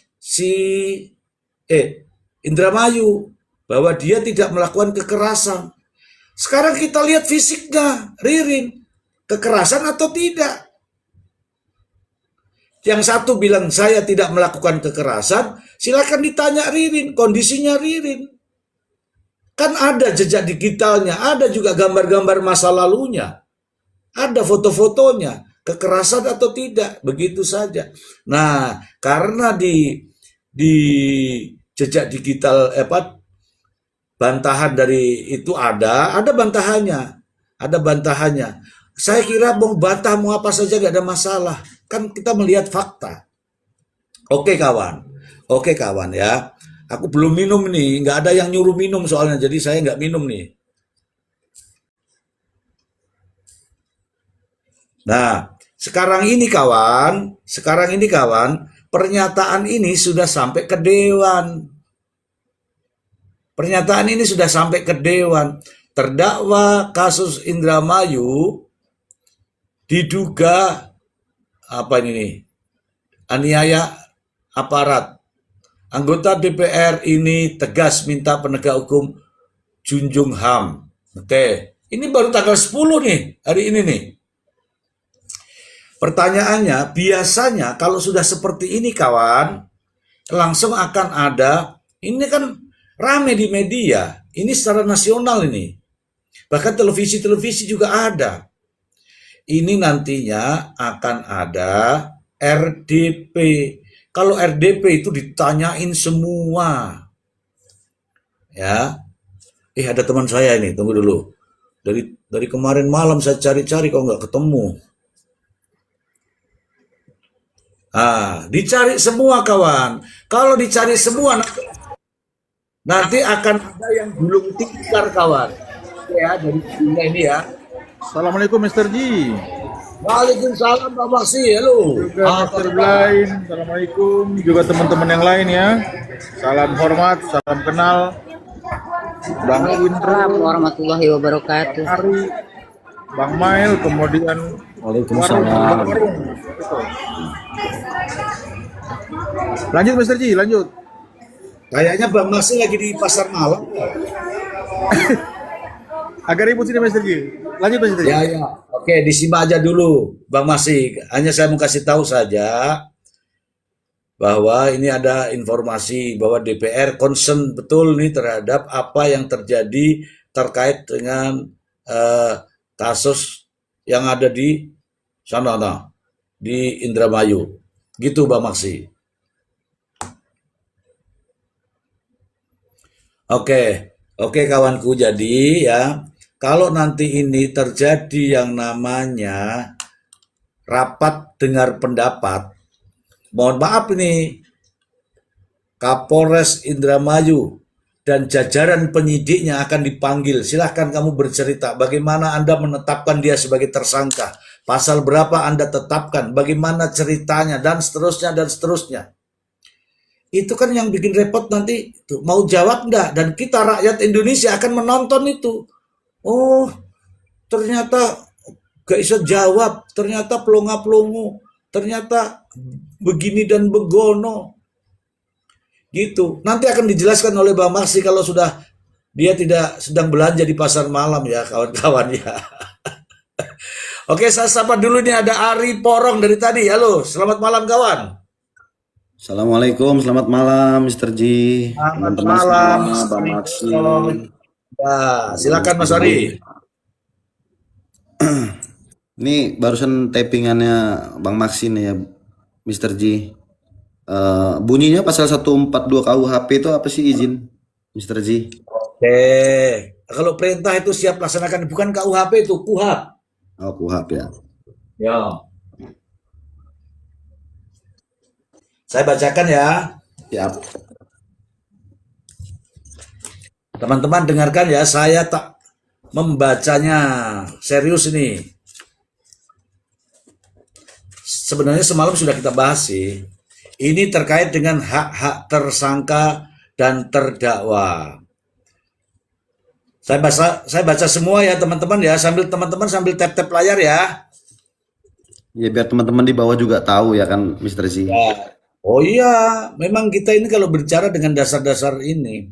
Indramayu bahwa dia tidak melakukan kekerasan. Sekarang kita lihat fisiknya Ririn, kekerasan atau tidak. Yang satu bilang saya tidak melakukan kekerasan, silakan ditanya Ririn, kondisinya Ririn. Kan ada jejak digitalnya, ada juga gambar-gambar masa lalunya. Ada foto-fotonya, kekerasan atau tidak, begitu saja. Nah, karena di jejak digital bantahan dari itu ada bantahannya. Saya kira mau bantah mau apa saja gak ada masalah, kan kita melihat fakta. Oke kawan ya, aku belum minum nih, nggak ada yang nyuruh minum soalnya, jadi saya nggak minum nih. Nah sekarang ini kawan, pernyataan ini sudah sampai ke Dewan. Terdakwa kasus Indramayu diduga aniaya aparat. Anggota DPR ini tegas minta penegak hukum junjung HAM. Oke, ini baru tanggal 10 nih, hari ini nih. Pertanyaannya, biasanya kalau sudah seperti ini kawan, langsung akan ada, ini kan rame di media, ini secara nasional ini. Bahkan televisi-televisi juga ada. Ini nantinya akan ada RDP. Kalau RDP itu ditanyain semua. Ya. Ada teman saya ini, tunggu dulu. Dari kemarin malam saya cari-cari kok nggak ketemu. Dicari semua kawan. Kalau dicari semua nanti akan ada yang gulung tikar kawan. Ya, dari dunia ini ya. Assalamualaikum Mr. G. Waalaikumsalam Pak Maksi, halo. Juga Mr. Blain, Assalamualaikum. Juga teman-teman yang lain ya. Salam hormat, salam kenal. Bang Indro, Waalaikumsalam warahmatullahi wabarakatuh. Ari, Bang Mail, kemudian Waalaikumsalam. warung. Lanjut Mr. Ji, lanjut. Kayaknya Bang Masih lagi di pasar malam. Agak ribut sini Mr. Ji. Lanjut Mr. Ji. Ya, ya. Oke, disimak aja dulu, Bang Masih. Hanya saya mau kasih tahu saja bahwa ini ada informasi bahwa DPR concern betul nih terhadap apa yang terjadi terkait dengan kasus yang ada di sana, di Indramayu. Gitu, Bang Maksi. Oke, kawanku. Jadi ya, kalau nanti ini terjadi yang namanya rapat dengar pendapat, mohon maaf ini Kapolres Indramayu dan jajaran penyidiknya akan dipanggil. Silahkan kamu bercerita bagaimana Anda menetapkan dia sebagai tersangka, pasal berapa Anda tetapkan, bagaimana ceritanya, dan seterusnya, dan seterusnya. Itu kan yang bikin repot nanti, tuh, mau jawab enggak, dan kita rakyat Indonesia akan menonton itu. Oh, ternyata gak bisa jawab, ternyata pelongo-pelongo, ternyata begini dan begono. Gitu. Nanti akan dijelaskan oleh Bang Maksi kalau sudah dia tidak sedang belanja di pasar malam ya, kawan-kawan ya. Oke, saya sapa dulu nih, ada Ari Porong dari tadi. Halo, selamat malam kawan. Assalamualaikum, selamat malam Mr. Ji, Selamat teman-teman malam, semua, Mas Bang Ari Maksi. Porong. Ya, silakan Mas Ari. Ini barusan tappingannya Bang Maksi nih ya, Mr. Ji. Bunyinya pasal 142 KUHP itu apa sih izin, Mr. Ji? Oke, kalau perintah itu siap laksanakan, bukan KUHP itu, KUHAP. Oh, KUHP ya. Ya. Saya bacakan ya. Siap. Teman-teman dengarkan ya, saya tak membacanya serius ini. Sebenarnya semalam sudah kita bahas sih. Ini terkait dengan hak-hak tersangka dan terdakwa. Saya baca semua ya teman-teman ya, teman-teman sambil tap-tap layar ya. Ya biar teman-teman di bawah juga tahu ya kan, Mr. Ji. Ya. Oh iya, memang kita ini kalau berbicara dengan dasar-dasar ini.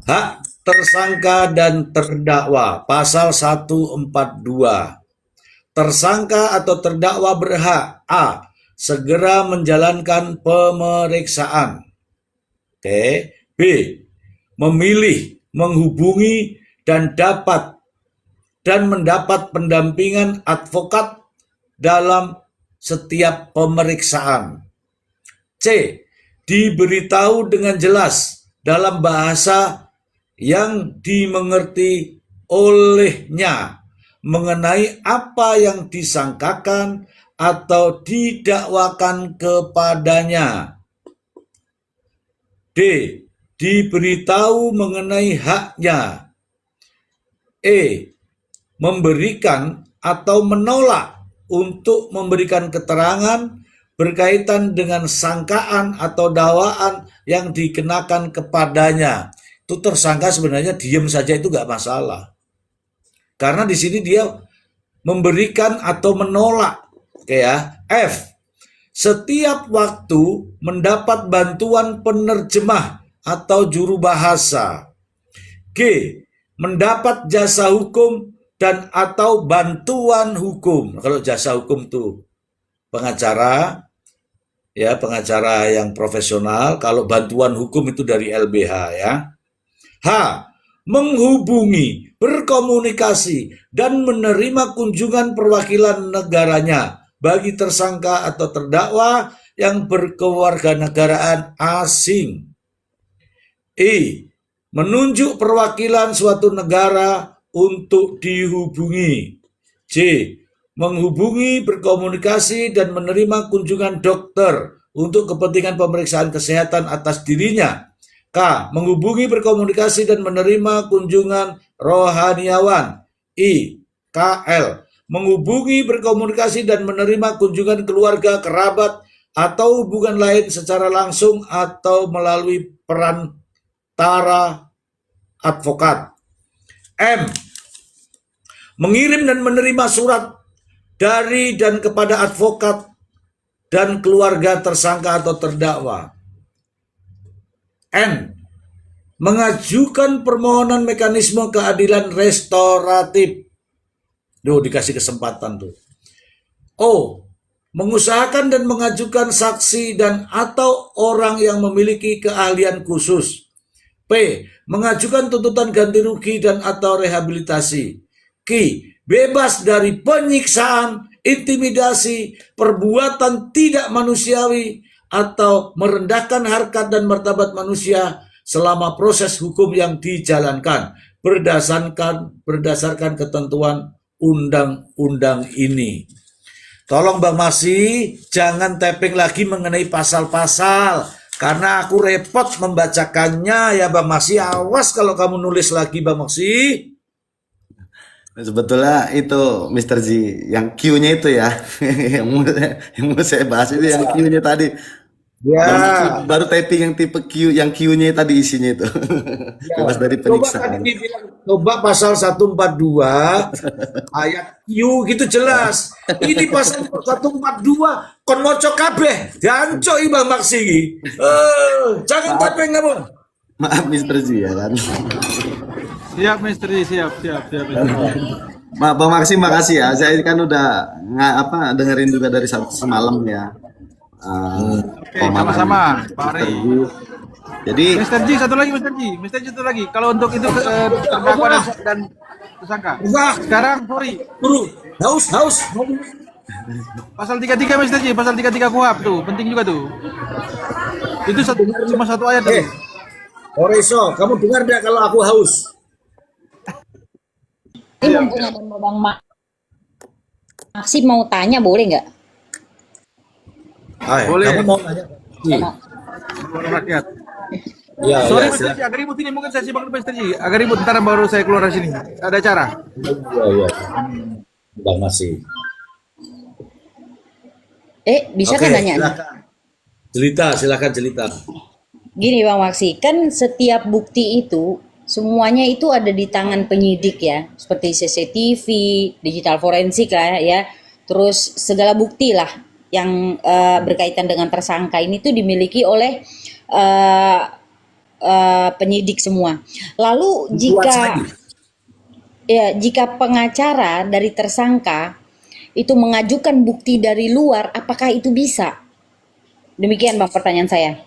Hak tersangka dan terdakwa, pasal 142. Tersangka atau terdakwa berhak A. Segera menjalankan pemeriksaan. Oke. B. Memilih, menghubungi, dan mendapat pendampingan advokat dalam setiap pemeriksaan. C. Diberitahu dengan jelas dalam bahasa yang dimengerti olehnya mengenai apa yang disangkakan atau didakwakan kepadanya. D. Diberitahu mengenai haknya. E. Memberikan atau menolak untuk memberikan keterangan berkaitan dengan sangkaan atau dakwaan yang dikenakan kepadanya. Itu tersangka sebenarnya diam saja itu nggak masalah. Karena di sini dia memberikan atau menolak. Oke ya. F. Setiap waktu mendapat bantuan penerjemah atau juru bahasa. G. Mendapat jasa hukum dan atau bantuan hukum. Kalau jasa hukum tuh pengacara, ya pengacara yang profesional. Kalau bantuan hukum itu dari LBH ya. H. Menghubungi, berkomunikasi, dan menerima kunjungan perwakilan negaranya bagi tersangka atau terdakwa yang berkewarganegaraan asing. I. Menunjuk perwakilan suatu negara untuk dihubungi. J. Menghubungi, berkomunikasi, dan menerima kunjungan dokter untuk kepentingan pemeriksaan kesehatan atas dirinya. K. Menghubungi, berkomunikasi, dan menerima kunjungan rohaniawan. I. KL. Menghubungi, berkomunikasi, dan menerima kunjungan keluarga, kerabat, atau hubungan lain secara langsung atau melalui perantara advokat. M. Mengirim dan menerima surat dari dan kepada advokat dan keluarga tersangka atau terdakwa. N. Mengajukan permohonan mekanisme keadilan restoratif. Duh, dikasih kesempatan tuh. O. Mengusahakan dan mengajukan saksi dan atau orang yang memiliki keahlian khusus. P. Mengajukan tuntutan ganti rugi dan atau rehabilitasi. Q. Bebas dari penyiksaan, intimidasi, perbuatan tidak manusiawi, atau merendahkan harkat dan martabat manusia selama proses hukum yang dijalankan berdasarkan ketentuan undang-undang ini. Tolong Bang Maksi, jangan tapping lagi mengenai pasal-pasal, karena aku repot membacakannya ya Bang Maksi. Awas kalau kamu nulis lagi Bang Maksi. Sebetulnya itu Mr. G yang Q-nya itu ya yang mau saya bahas itu yang Q-nya tadi. Ya. Baru typing yang tipe Q, yang Q-nya tadi isinya itu. Bebas dari Coba tadi penyiksaan. dibilang, coba pasal 142 ayat Q gitu jelas. Ini pasal 142 kon moco kabeh. Janco Bang Maksi. Jangan tapping namun. Maaf Mr. G ya kan. Siap, Mister Ji, siap. Bang Maksi makasih ya. Saya kan udah dengerin juga dari semalam ya. Oke, sama-sama, Pak Ari. Jadi Mister Ji, satu lagi. Kalau untuk itu terdakwa dan tersangka. Wah, Sekarang, sorry, buru. Haus. pasal 33 Mister Ji, pasal 33 KUHP tuh, penting juga tuh. Itu cuma satu ayat tuh. Oreso, kamu dengar tidak kalau aku haus? Ini mumpung ada Bang Maksi mau tanya, boleh nggak? Boleh. Kamu mau tanya? Suara rakyat. Ya, Sorry ya, Mister Ji, agak ribut ini, mungkin saya simak dulu Mister Ji. Agak ribut, ntar baru saya keluar dari sini. Ada acara. Iya. Bang Maksi. Bisa Oke, kan nanya? silakan jelita. Gini Bang Maksi, kan setiap bukti itu semuanya itu ada di tangan penyidik ya, seperti CCTV, digital forensik lah ya, terus segala bukti lah yang berkaitan dengan tersangka ini tuh dimiliki oleh penyidik semua. Lalu jika pengacara dari tersangka itu mengajukan bukti dari luar, apakah itu bisa? Demikian Bang pertanyaan saya.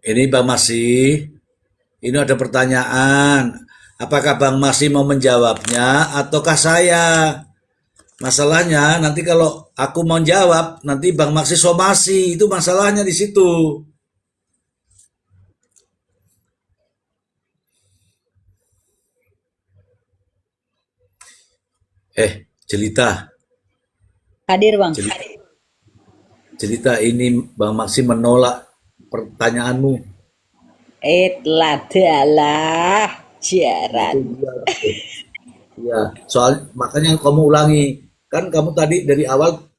Ini Bang Maksi, ini ada pertanyaan. Apakah Bang Maksi mau menjawabnya ataukah saya? Masalahnya nanti kalau aku mau jawab, nanti Bang Maksi somasi. Itu masalahnya di situ. Jelita. Hadir Bang. Jelita, ini Bang Maksi menolak pertanyaanmu. Adalah jaran. Ya, soal makanya kamu ulangi. Kan kamu tadi dari awal,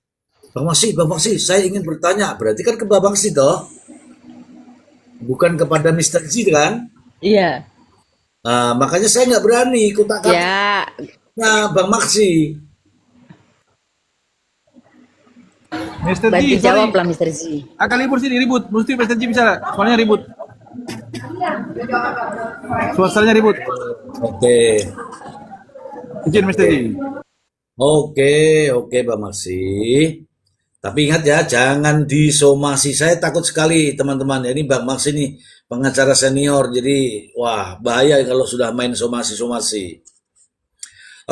Bang Maksi, saya ingin bertanya. Berarti kan ke Bang Maksi toh? Bukan kepada Mr. G kan? Iya. Makanya saya nggak berani ikut Ya. Nah, Bang Maksi. Mister Bantu Ji, jawab sorry. lah Mr. Z. Agak libur sini, ribut. Mesti Mister Ji bisa, soalnya ribut. Suasananya ribut. Oke. Izin Mister Ji. Oke, Bang Maksi. Tapi ingat ya, jangan disomasi. Saya takut sekali teman-teman. Ini Bang Maksi nih pengacara senior. Jadi, wah bahaya kalau sudah main somasi-somasi.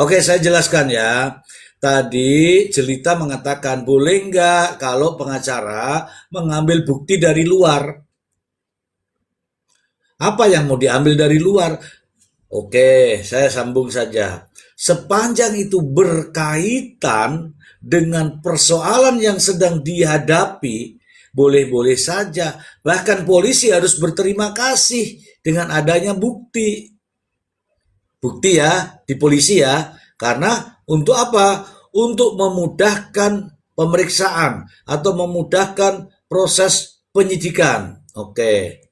Oke, saya jelaskan ya. Tadi Jelita mengatakan boleh nggak kalau pengacara mengambil bukti dari luar? Apa yang mau diambil dari luar? Oke, saya sambung saja. Sepanjang itu berkaitan dengan persoalan yang sedang dihadapi, boleh-boleh saja. Bahkan polisi harus berterima kasih dengan adanya bukti. Bukti ya, di polisi ya. Karena untuk apa? Untuk memudahkan pemeriksaan atau memudahkan proses penyidikan. Oke.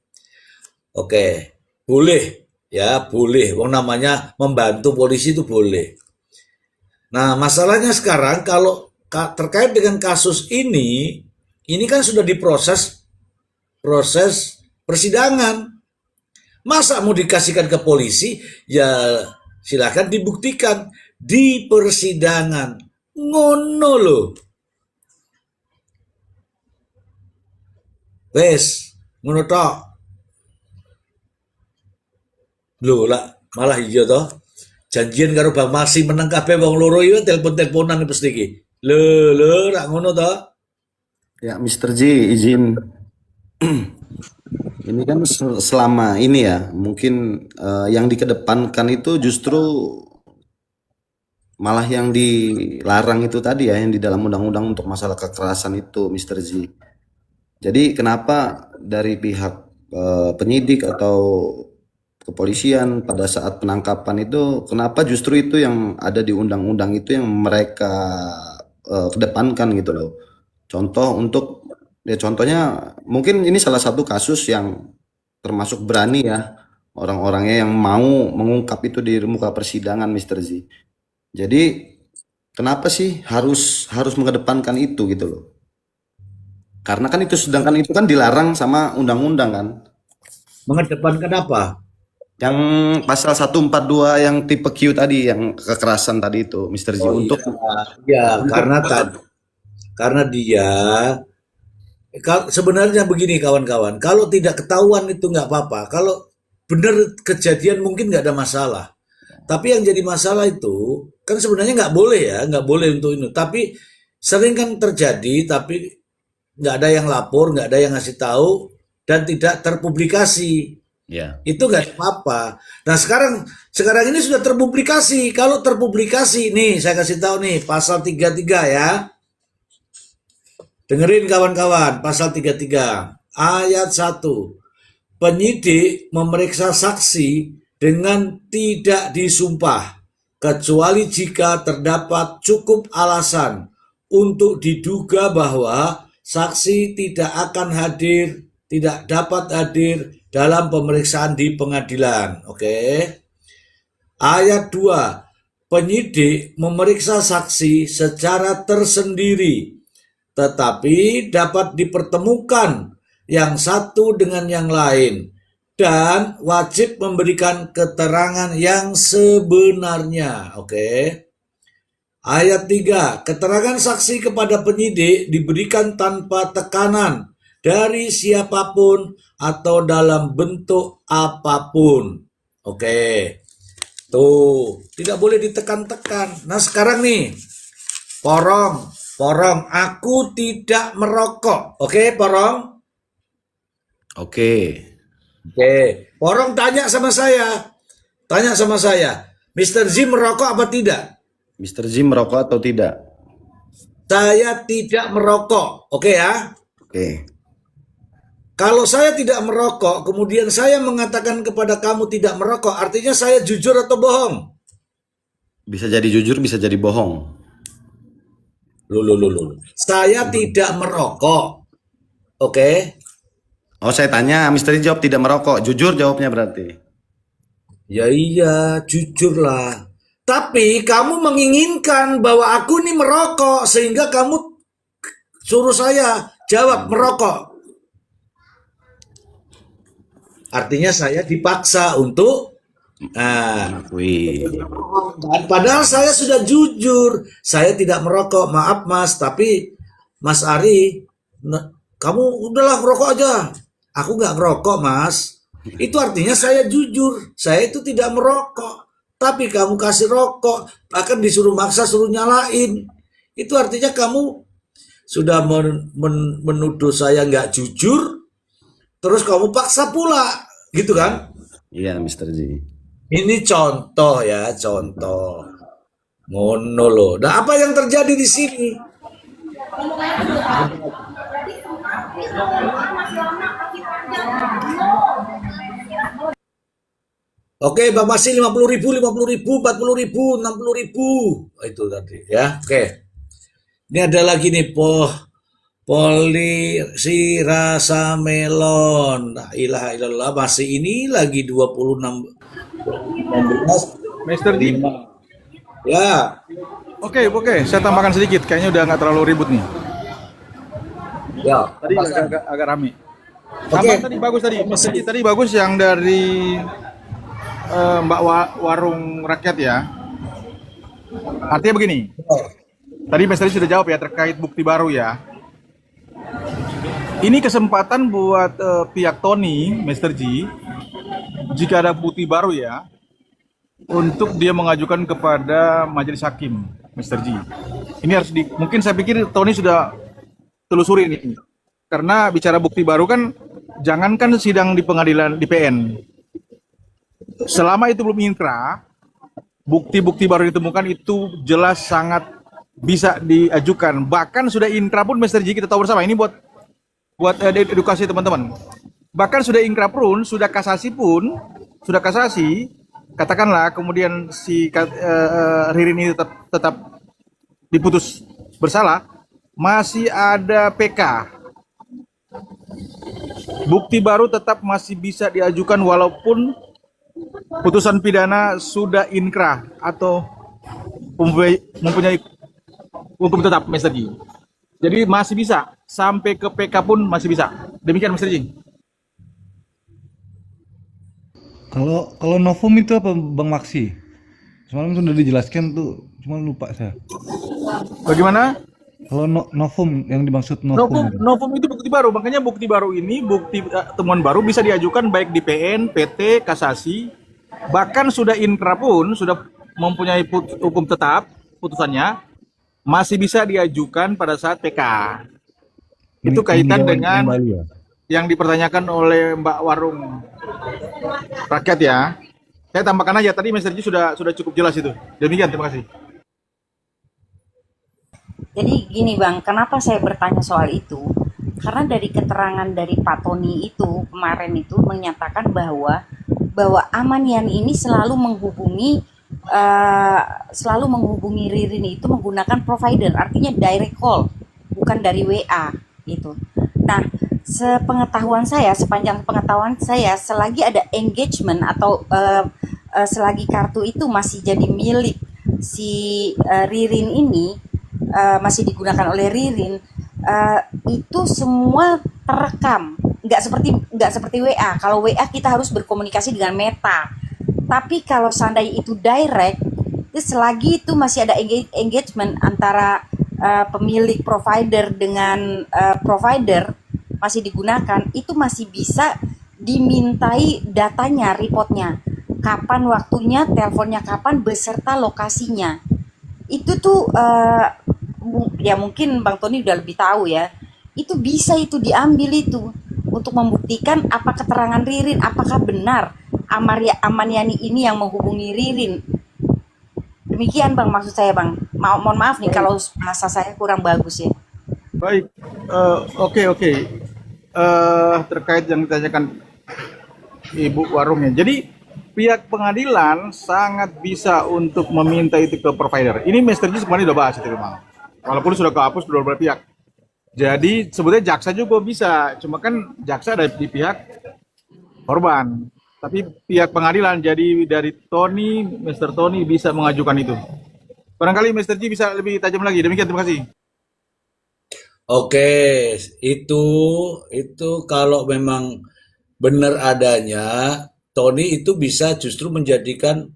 Oke. Boleh ya, boleh. Wong namanya membantu polisi itu boleh. Nah, masalahnya sekarang kalau terkait dengan kasus ini kan sudah diproses proses persidangan. Masa mau dikasihkan ke polisi? Ya silakan dibuktikan di persidangan. Ngono loh. Wes, ngono tok. Lho lah, malah iya toh. Janjian karo Bang Maksi meneng kabeh wong loro iki telepon-teleponan mesti iki. Lho, rak ngono toh. Ya, Mr. J, izin. Ini kan selama ini ya, mungkin yang dikedepankan itu justru malah yang dilarang itu tadi ya, yang di dalam undang-undang untuk masalah kekerasan itu, Mr. Z. Jadi kenapa dari pihak penyidik atau kepolisian pada saat penangkapan itu, kenapa justru itu yang ada di undang-undang itu yang mereka kedepankan gitu loh. Contohnya mungkin ini salah satu kasus yang termasuk berani ya orang-orangnya yang mau mengungkap itu di muka persidangan, Mr. Z. Jadi kenapa sih harus mengedepankan itu gitu loh? Karena kan itu sedangkan itu kan dilarang sama undang-undang kan. Mengedepankan apa? Yang pasal 142 yang tipe Q tadi yang kekerasan tadi itu, Mr. Z, untuk ya karena dia sebenarnya begini kawan-kawan, kalau tidak ketahuan itu nggak apa-apa, kalau benar kejadian mungkin nggak ada masalah, tapi yang jadi masalah itu kan sebenarnya nggak boleh ya, nggak boleh untuk ini, tapi sering kan terjadi, tapi nggak ada yang lapor, nggak ada yang ngasih tahu, dan tidak terpublikasi. ya. Itu nggak apa-apa. Nah sekarang ini sudah terpublikasi. Kalau terpublikasi nih, saya kasih tahu nih pasal 33 ya. Dengerin kawan-kawan, pasal 33 ayat 1. Penyidik memeriksa saksi dengan tidak disumpah kecuali jika terdapat cukup alasan untuk diduga bahwa saksi tidak dapat hadir dalam pemeriksaan di pengadilan. Oke. Ayat 2. Penyidik memeriksa saksi secara tersendiri, tetapi dapat dipertemukan yang satu dengan yang lain dan wajib memberikan keterangan yang sebenarnya. Oke. Ayat 3. Keterangan saksi kepada penyidik diberikan tanpa tekanan dari siapapun atau dalam bentuk apapun. Oke. Tuh, tidak boleh ditekan-tekan. Nah, sekarang nih. Porong, aku tidak merokok. Oke, Porong? Oke. Oke. Porong tanya sama saya. Mr. Z merokok apa tidak? Mr. Z merokok atau tidak? Saya tidak merokok. Oke ya? Oke. Kalau saya tidak merokok, kemudian saya mengatakan kepada kamu tidak merokok, artinya saya jujur atau bohong? Bisa jadi jujur, bisa jadi bohong. Loh. Saya tidak merokok. Oke? Oh, saya tanya, Mr. Z jawab tidak merokok. Jujur jawabnya berarti. Ya iya, jujur lah. Tapi kamu menginginkan bahwa aku ini merokok, sehingga kamu suruh saya jawab merokok. Artinya saya dipaksa untuk padahal saya sudah jujur, saya tidak merokok. Maaf Mas, tapi Mas Ari, kamu udahlah merokok aja. Aku nggak ngerokok Mas. Itu artinya saya jujur, saya itu tidak merokok. Tapi kamu kasih rokok, bahkan disuruh maksa, suruh nyalain. Itu artinya kamu sudah menuduh saya nggak jujur, terus kamu paksa pula, gitu kan? Iya, Mr. Z. Ini contoh ya, contoh. Ngono loh. Nah, apa yang terjadi di sini? Oke, Bang Masih 50.000, 40.000, 60.000. Itu tadi ya. Oke. Ini ada lagi nih, polisi rasa melon. La ilaha illallah, masih ini lagi 26 16 Mister Ji. 5. Ya, Oke, saya tambahkan sedikit. Kayaknya udah nggak terlalu ribut nih. ya. Tadi Tambahkan. agak rame. Oke. Tambah tadi bagus tadi. Mister Ji, tadi bagus yang dari Mbak Warung Rakyat ya. Artinya begini. Tadi Mister Ji sudah jawab ya terkait bukti baru ya. Ini kesempatan buat pihak Tony, Mister Ji, jika ada bukti baru ya, untuk dia mengajukan kepada majelis hakim, Mister Ji. Ini harus mungkin saya pikir Tony sudah telusuri ini. Karena bicara bukti baru kan, jangankan sidang di pengadilan di PN. Selama itu belum inkrah, bukti-bukti baru ditemukan itu jelas sangat bisa diajukan. Bahkan sudah inkrah pun, Mister Ji, kita tahu bersama ini buat edukasi teman-teman. Bahkan sudah inkrah pun, sudah kasasi pun, sudah kasasi, katakanlah kemudian si Ririn ini tetap diputus bersalah, masih ada PK. Bukti baru tetap masih bisa diajukan walaupun putusan pidana sudah inkrah atau mempunyai hukum tetap, Mister Ji. Jadi masih bisa, sampai ke PK pun masih bisa. Demikian, Mister Ji. Kalau novum itu apa Bang Maksi? Semalam sudah dijelaskan tuh, cuma lupa saya. Bagaimana? Kalau novum yang dimaksud novum. Novum itu bukti baru, makanya bukti baru ini, bukti temuan baru bisa diajukan baik di PN, PT, kasasi, bahkan sudah inkrah pun, sudah mempunyai hukum tetap, putusannya, masih bisa diajukan pada saat PK. Itu kaitan dengan yang dipertanyakan oleh Mbak Warung Rakyat ya. Saya tambahkan aja, tadi Mister Ji sudah cukup jelas itu. Demikian, terima kasih. Jadi gini Bang, kenapa saya bertanya soal itu? Karena dari keterangan dari Pak Tony itu kemarin itu menyatakan bahwa Aman Yani ini selalu menghubungi Ririn itu menggunakan provider, artinya direct call, bukan dari WA gitu. Nah, sepanjang pengetahuan saya, selagi ada engagement atau selagi kartu itu masih jadi milik si Ririn ini, masih digunakan oleh Ririn, itu semua terekam. Nggak seperti WA. Kalau WA kita harus berkomunikasi dengan Meta. Tapi kalau seandainya itu direct, selagi itu masih ada engagement antara pemilik provider dengan provider masih digunakan, itu masih bisa dimintai datanya, reportnya, kapan waktunya, teleponnya kapan, beserta lokasinya. Itu tuh ya mungkin Bang Tony udah lebih tahu ya. Itu bisa itu diambil itu untuk membuktikan apa keterangan Ririn, apakah benar Aman Yani ini yang menghubungi Ririn. Demikian Bang maksud saya Bang. Mohon maaf nih kalau bahasa saya kurang bagus ya. Baik, oke. Terkait yang ditanyakan Ibu Warungnya. Jadi pihak pengadilan sangat bisa untuk meminta itu ke provider. Ini Mister Ji sebenarnya udah bahas itu memang. Walaupun sudah kehapus kedua belah pihak. Jadi sebetulnya jaksa juga bisa, cuma kan jaksa ada di pihak korban. Tapi pihak pengadilan, jadi dari Tony, Mr. Tony bisa mengajukan itu. Barangkali Mr. Ji bisa lebih tajam lagi. Demikian, terima kasih. Oke, itu kalau memang benar adanya, Tony itu bisa justru menjadikan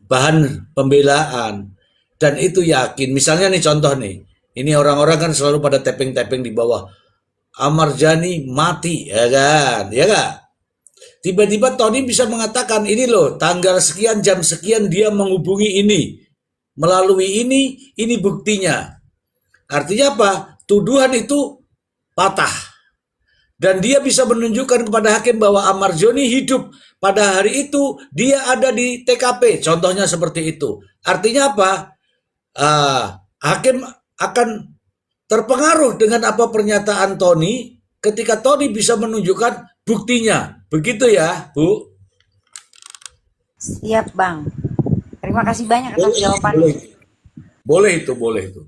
bahan pembelaan. Dan itu yakin, misalnya nih contoh nih, ini orang-orang kan selalu pada tapping-tapping di bawah, Amarjani mati, ya kan? Ya kan? Tiba-tiba Tony bisa mengatakan, ini loh, tanggal sekian, jam sekian dia menghubungi ini. Melalui ini buktinya. Artinya apa? Tuduhan itu patah. Dan dia bisa menunjukkan kepada hakim bahwa Amarjani hidup. Pada hari itu dia ada di TKP. Contohnya seperti itu. Artinya apa? Hakim akan terpengaruh dengan apa pernyataan Tony ketika Tony bisa menunjukkan buktinya. Begitu ya, Bu? Siap, Bang. Terima kasih banyak atas jawabannya. Boleh itu.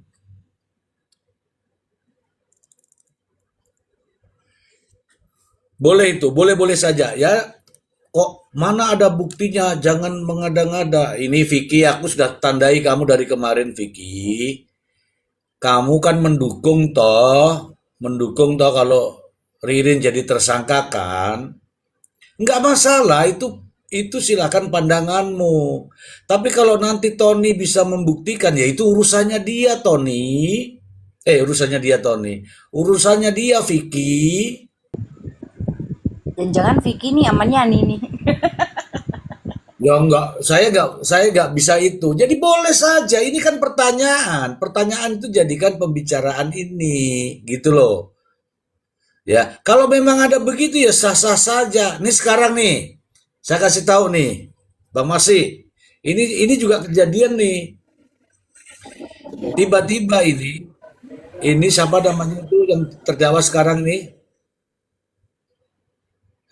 Boleh itu, boleh-boleh saja ya. Kok mana ada buktinya? Jangan mengada-ngada. Ini Vicky, aku sudah tandai kamu dari kemarin, Vicky. Kamu kan mendukung toh kalau Ririn jadi tersangka kan? Nggak masalah, itu silakan pandanganmu. Tapi kalau nanti Tony bisa membuktikan, ya itu urusannya dia, Tony. Urusannya dia, Tony. Urusannya dia, Vicky. Dan jangan Vicky nih amannya nih. Ya enggak, saya enggak bisa itu. Jadi boleh saja, ini kan pertanyaan. Pertanyaan itu jadikan pembicaraan ini, gitu loh. Ya, kalau memang ada begitu ya sah-sah saja. Nih sekarang nih, saya kasih tahu nih, Bang Masi. Ini juga kejadian nih. Tiba-tiba ini siapa namanya itu yang terdakwa sekarang nih?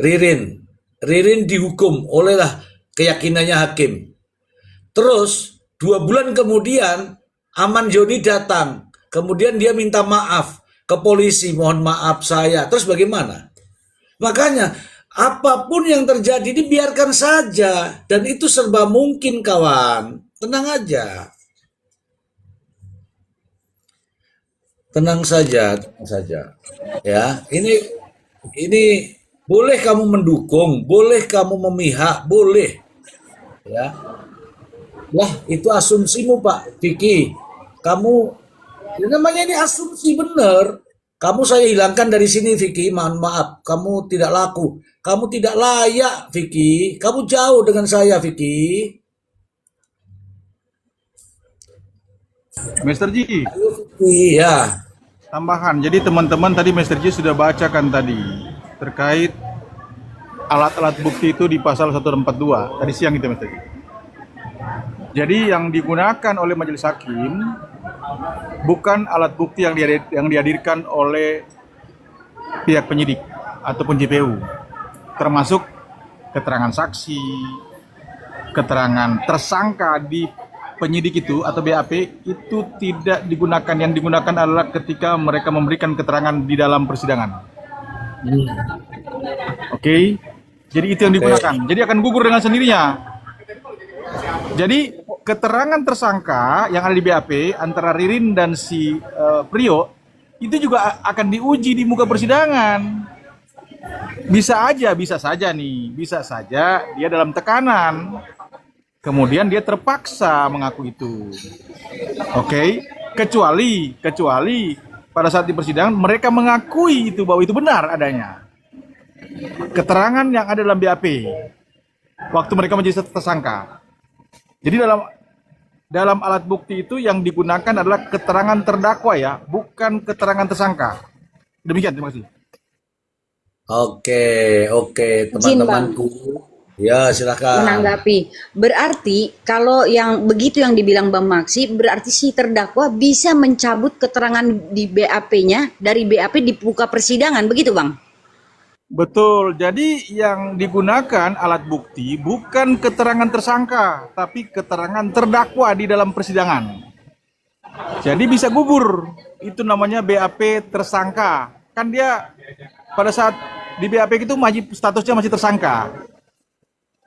Ririn. Ririn dihukum olehlah keyakinannya hakim. Terus 2 bulan kemudian Aman Joni datang. Kemudian dia minta maaf ke polisi, mohon maaf saya. Terus bagaimana? Makanya apapun yang terjadi dibiarkan saja. Dan itu serba mungkin kawan. Tenang aja. Tenang saja, tenang saja. Ya, ini boleh kamu mendukung, boleh kamu memihak, boleh. Ya. Lah, itu asumsimu Pak Vicky. Kamu namanya ini asumsi benar. Kamu saya hilangkan dari sini Vicky, mohon maaf. Kamu tidak laku. Kamu tidak layak Vicky. Kamu jauh dengan saya Vicky. Mr. G, Iya. tambahan. Jadi teman-teman tadi Mr. G sudah bacakan tadi terkait alat-alat bukti itu di pasal 142 tadi siang itu Mr. G. Jadi yang digunakan oleh majelis hakim bukan alat bukti yang dihadirkan oleh pihak penyidik ataupun JPU, termasuk keterangan saksi, keterangan tersangka di penyidik itu atau BAP itu tidak digunakan. Yang digunakan adalah ketika mereka memberikan keterangan di dalam persidangan. Oke. Jadi itu yang digunakan. Jadi akan gugur dengan sendirinya. Jadi keterangan tersangka yang ada di BAP antara Ririn dan si Prio itu juga akan diuji di muka persidangan. Bisa saja dia dalam tekanan. Kemudian dia terpaksa mengaku itu. Oke, kecuali pada saat di persidangan mereka mengakui itu bahwa itu benar adanya. Keterangan yang ada dalam BAP waktu mereka menjadi tersangka. Jadi dalam alat bukti itu yang digunakan adalah keterangan terdakwa ya, bukan keterangan tersangka. Demikian, terima kasih. Oke, Izin, Bang, teman-temanku. Ya, silakan. menanggapi. Berarti kalau yang begitu yang dibilang Bang Maksi, berarti si terdakwa bisa mencabut keterangan di BAP-nya dari BAP di muka persidangan, begitu Bang? Betul, jadi yang digunakan alat bukti bukan keterangan tersangka, tapi keterangan terdakwa di dalam persidangan. Jadi bisa gugur, itu namanya BAP tersangka. Kan dia pada saat di BAP itu statusnya masih tersangka.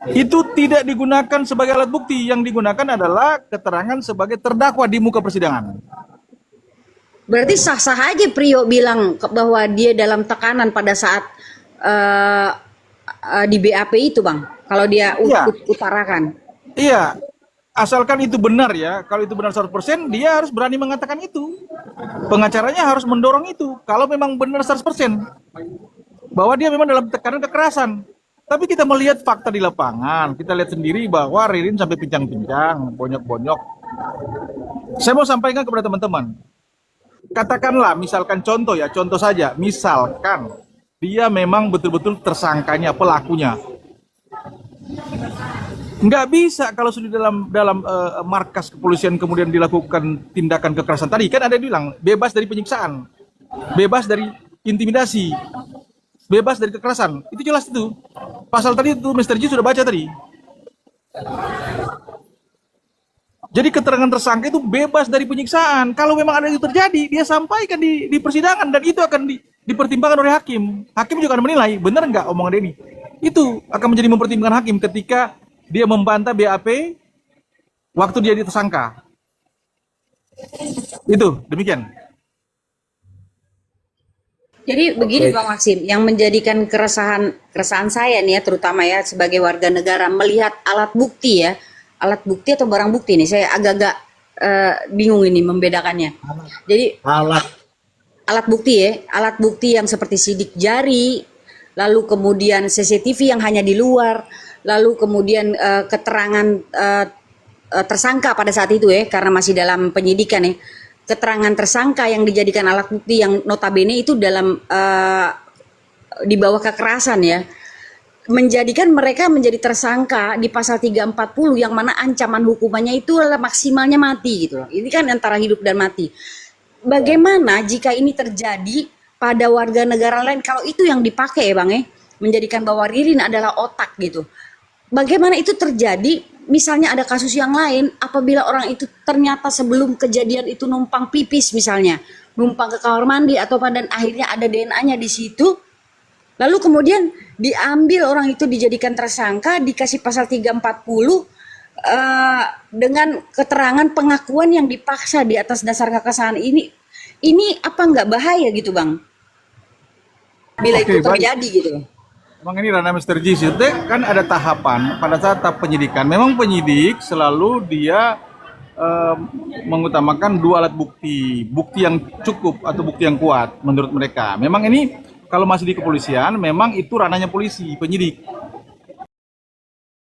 Itu tidak digunakan sebagai alat bukti, yang digunakan adalah keterangan sebagai terdakwa di muka persidangan. Berarti sah-sah aja Prio bilang bahwa dia dalam tekanan pada saat di BAP itu Bang, kalau dia Iya. utarakan. Iya, asalkan itu benar ya. Kalau itu benar 100%, dia harus berani mengatakan itu. Pengacaranya harus mendorong itu. Kalau memang benar 100%, bahwa dia memang dalam tekanan kekerasan. Tapi kita melihat fakta di lapangan, kita lihat sendiri bahwa Ririn sampai pincang-pincang, bonyok-bonyok. Saya mau sampaikan kepada teman-teman. Katakanlah, misalkan contoh saja, misalkan dia memang betul-betul tersangkanya, pelakunya. Nggak bisa kalau sudah dalam markas kepolisian kemudian dilakukan tindakan kekerasan. Tadi kan ada yang bilang, bebas dari penyiksaan, bebas dari intimidasi, bebas dari kekerasan. Itu jelas itu. Pasal tadi itu Mr. G sudah baca tadi. Jadi keterangan tersangka itu bebas dari penyiksaan. Kalau memang ada itu terjadi, dia sampaikan di persidangan dan itu akan dipertimbangkan oleh hakim. Hakim juga akan menilai benar nggak omongan Denny. Itu akan menjadi mempertimbangkan hakim ketika dia membantah BAP waktu dia tersangka. Itu demikian. Jadi begini Bang Maksim, yang menjadikan keresahan saya nih ya, terutama ya sebagai warga negara melihat alat bukti ya, alat bukti atau barang bukti nih, saya agak-agak bingung ini membedakannya. Jadi alat bukti ya, alat bukti yang seperti sidik jari, lalu kemudian CCTV yang hanya di luar, lalu kemudian keterangan tersangka pada saat itu ya, karena masih dalam penyidikan ya. Keterangan tersangka yang dijadikan alat bukti yang notabene itu dalam di bawah kekerasan ya, menjadikan mereka menjadi tersangka di pasal 340 yang mana ancaman hukumannya itu adalah maksimalnya mati gitu loh. Ini kan antara hidup dan mati. Bagaimana jika ini terjadi pada warga negara lain, kalau itu yang dipakai ya Bang ya, menjadikan bahwa Ririn adalah otak gitu. Bagaimana itu terjadi? Misalnya ada kasus yang lain, apabila orang itu ternyata sebelum kejadian itu numpang pipis misalnya, numpang ke kamar mandi atau dan akhirnya ada DNA-nya di situ, lalu kemudian diambil orang itu dijadikan tersangka, dikasih pasal 340 dengan keterangan pengakuan yang dipaksa di atas dasar kekesalan ini apa nggak bahaya gitu Bang? Bila itu terjadi gitu. Memang ini ranah Mr. G, kan ada tahapan pada saat tahap penyidikan. Memang penyidik selalu dia mengutamakan dua alat bukti yang cukup atau bukti yang kuat menurut mereka. Memang ini kalau masih di kepolisian, memang itu ranahnya polisi, penyidik.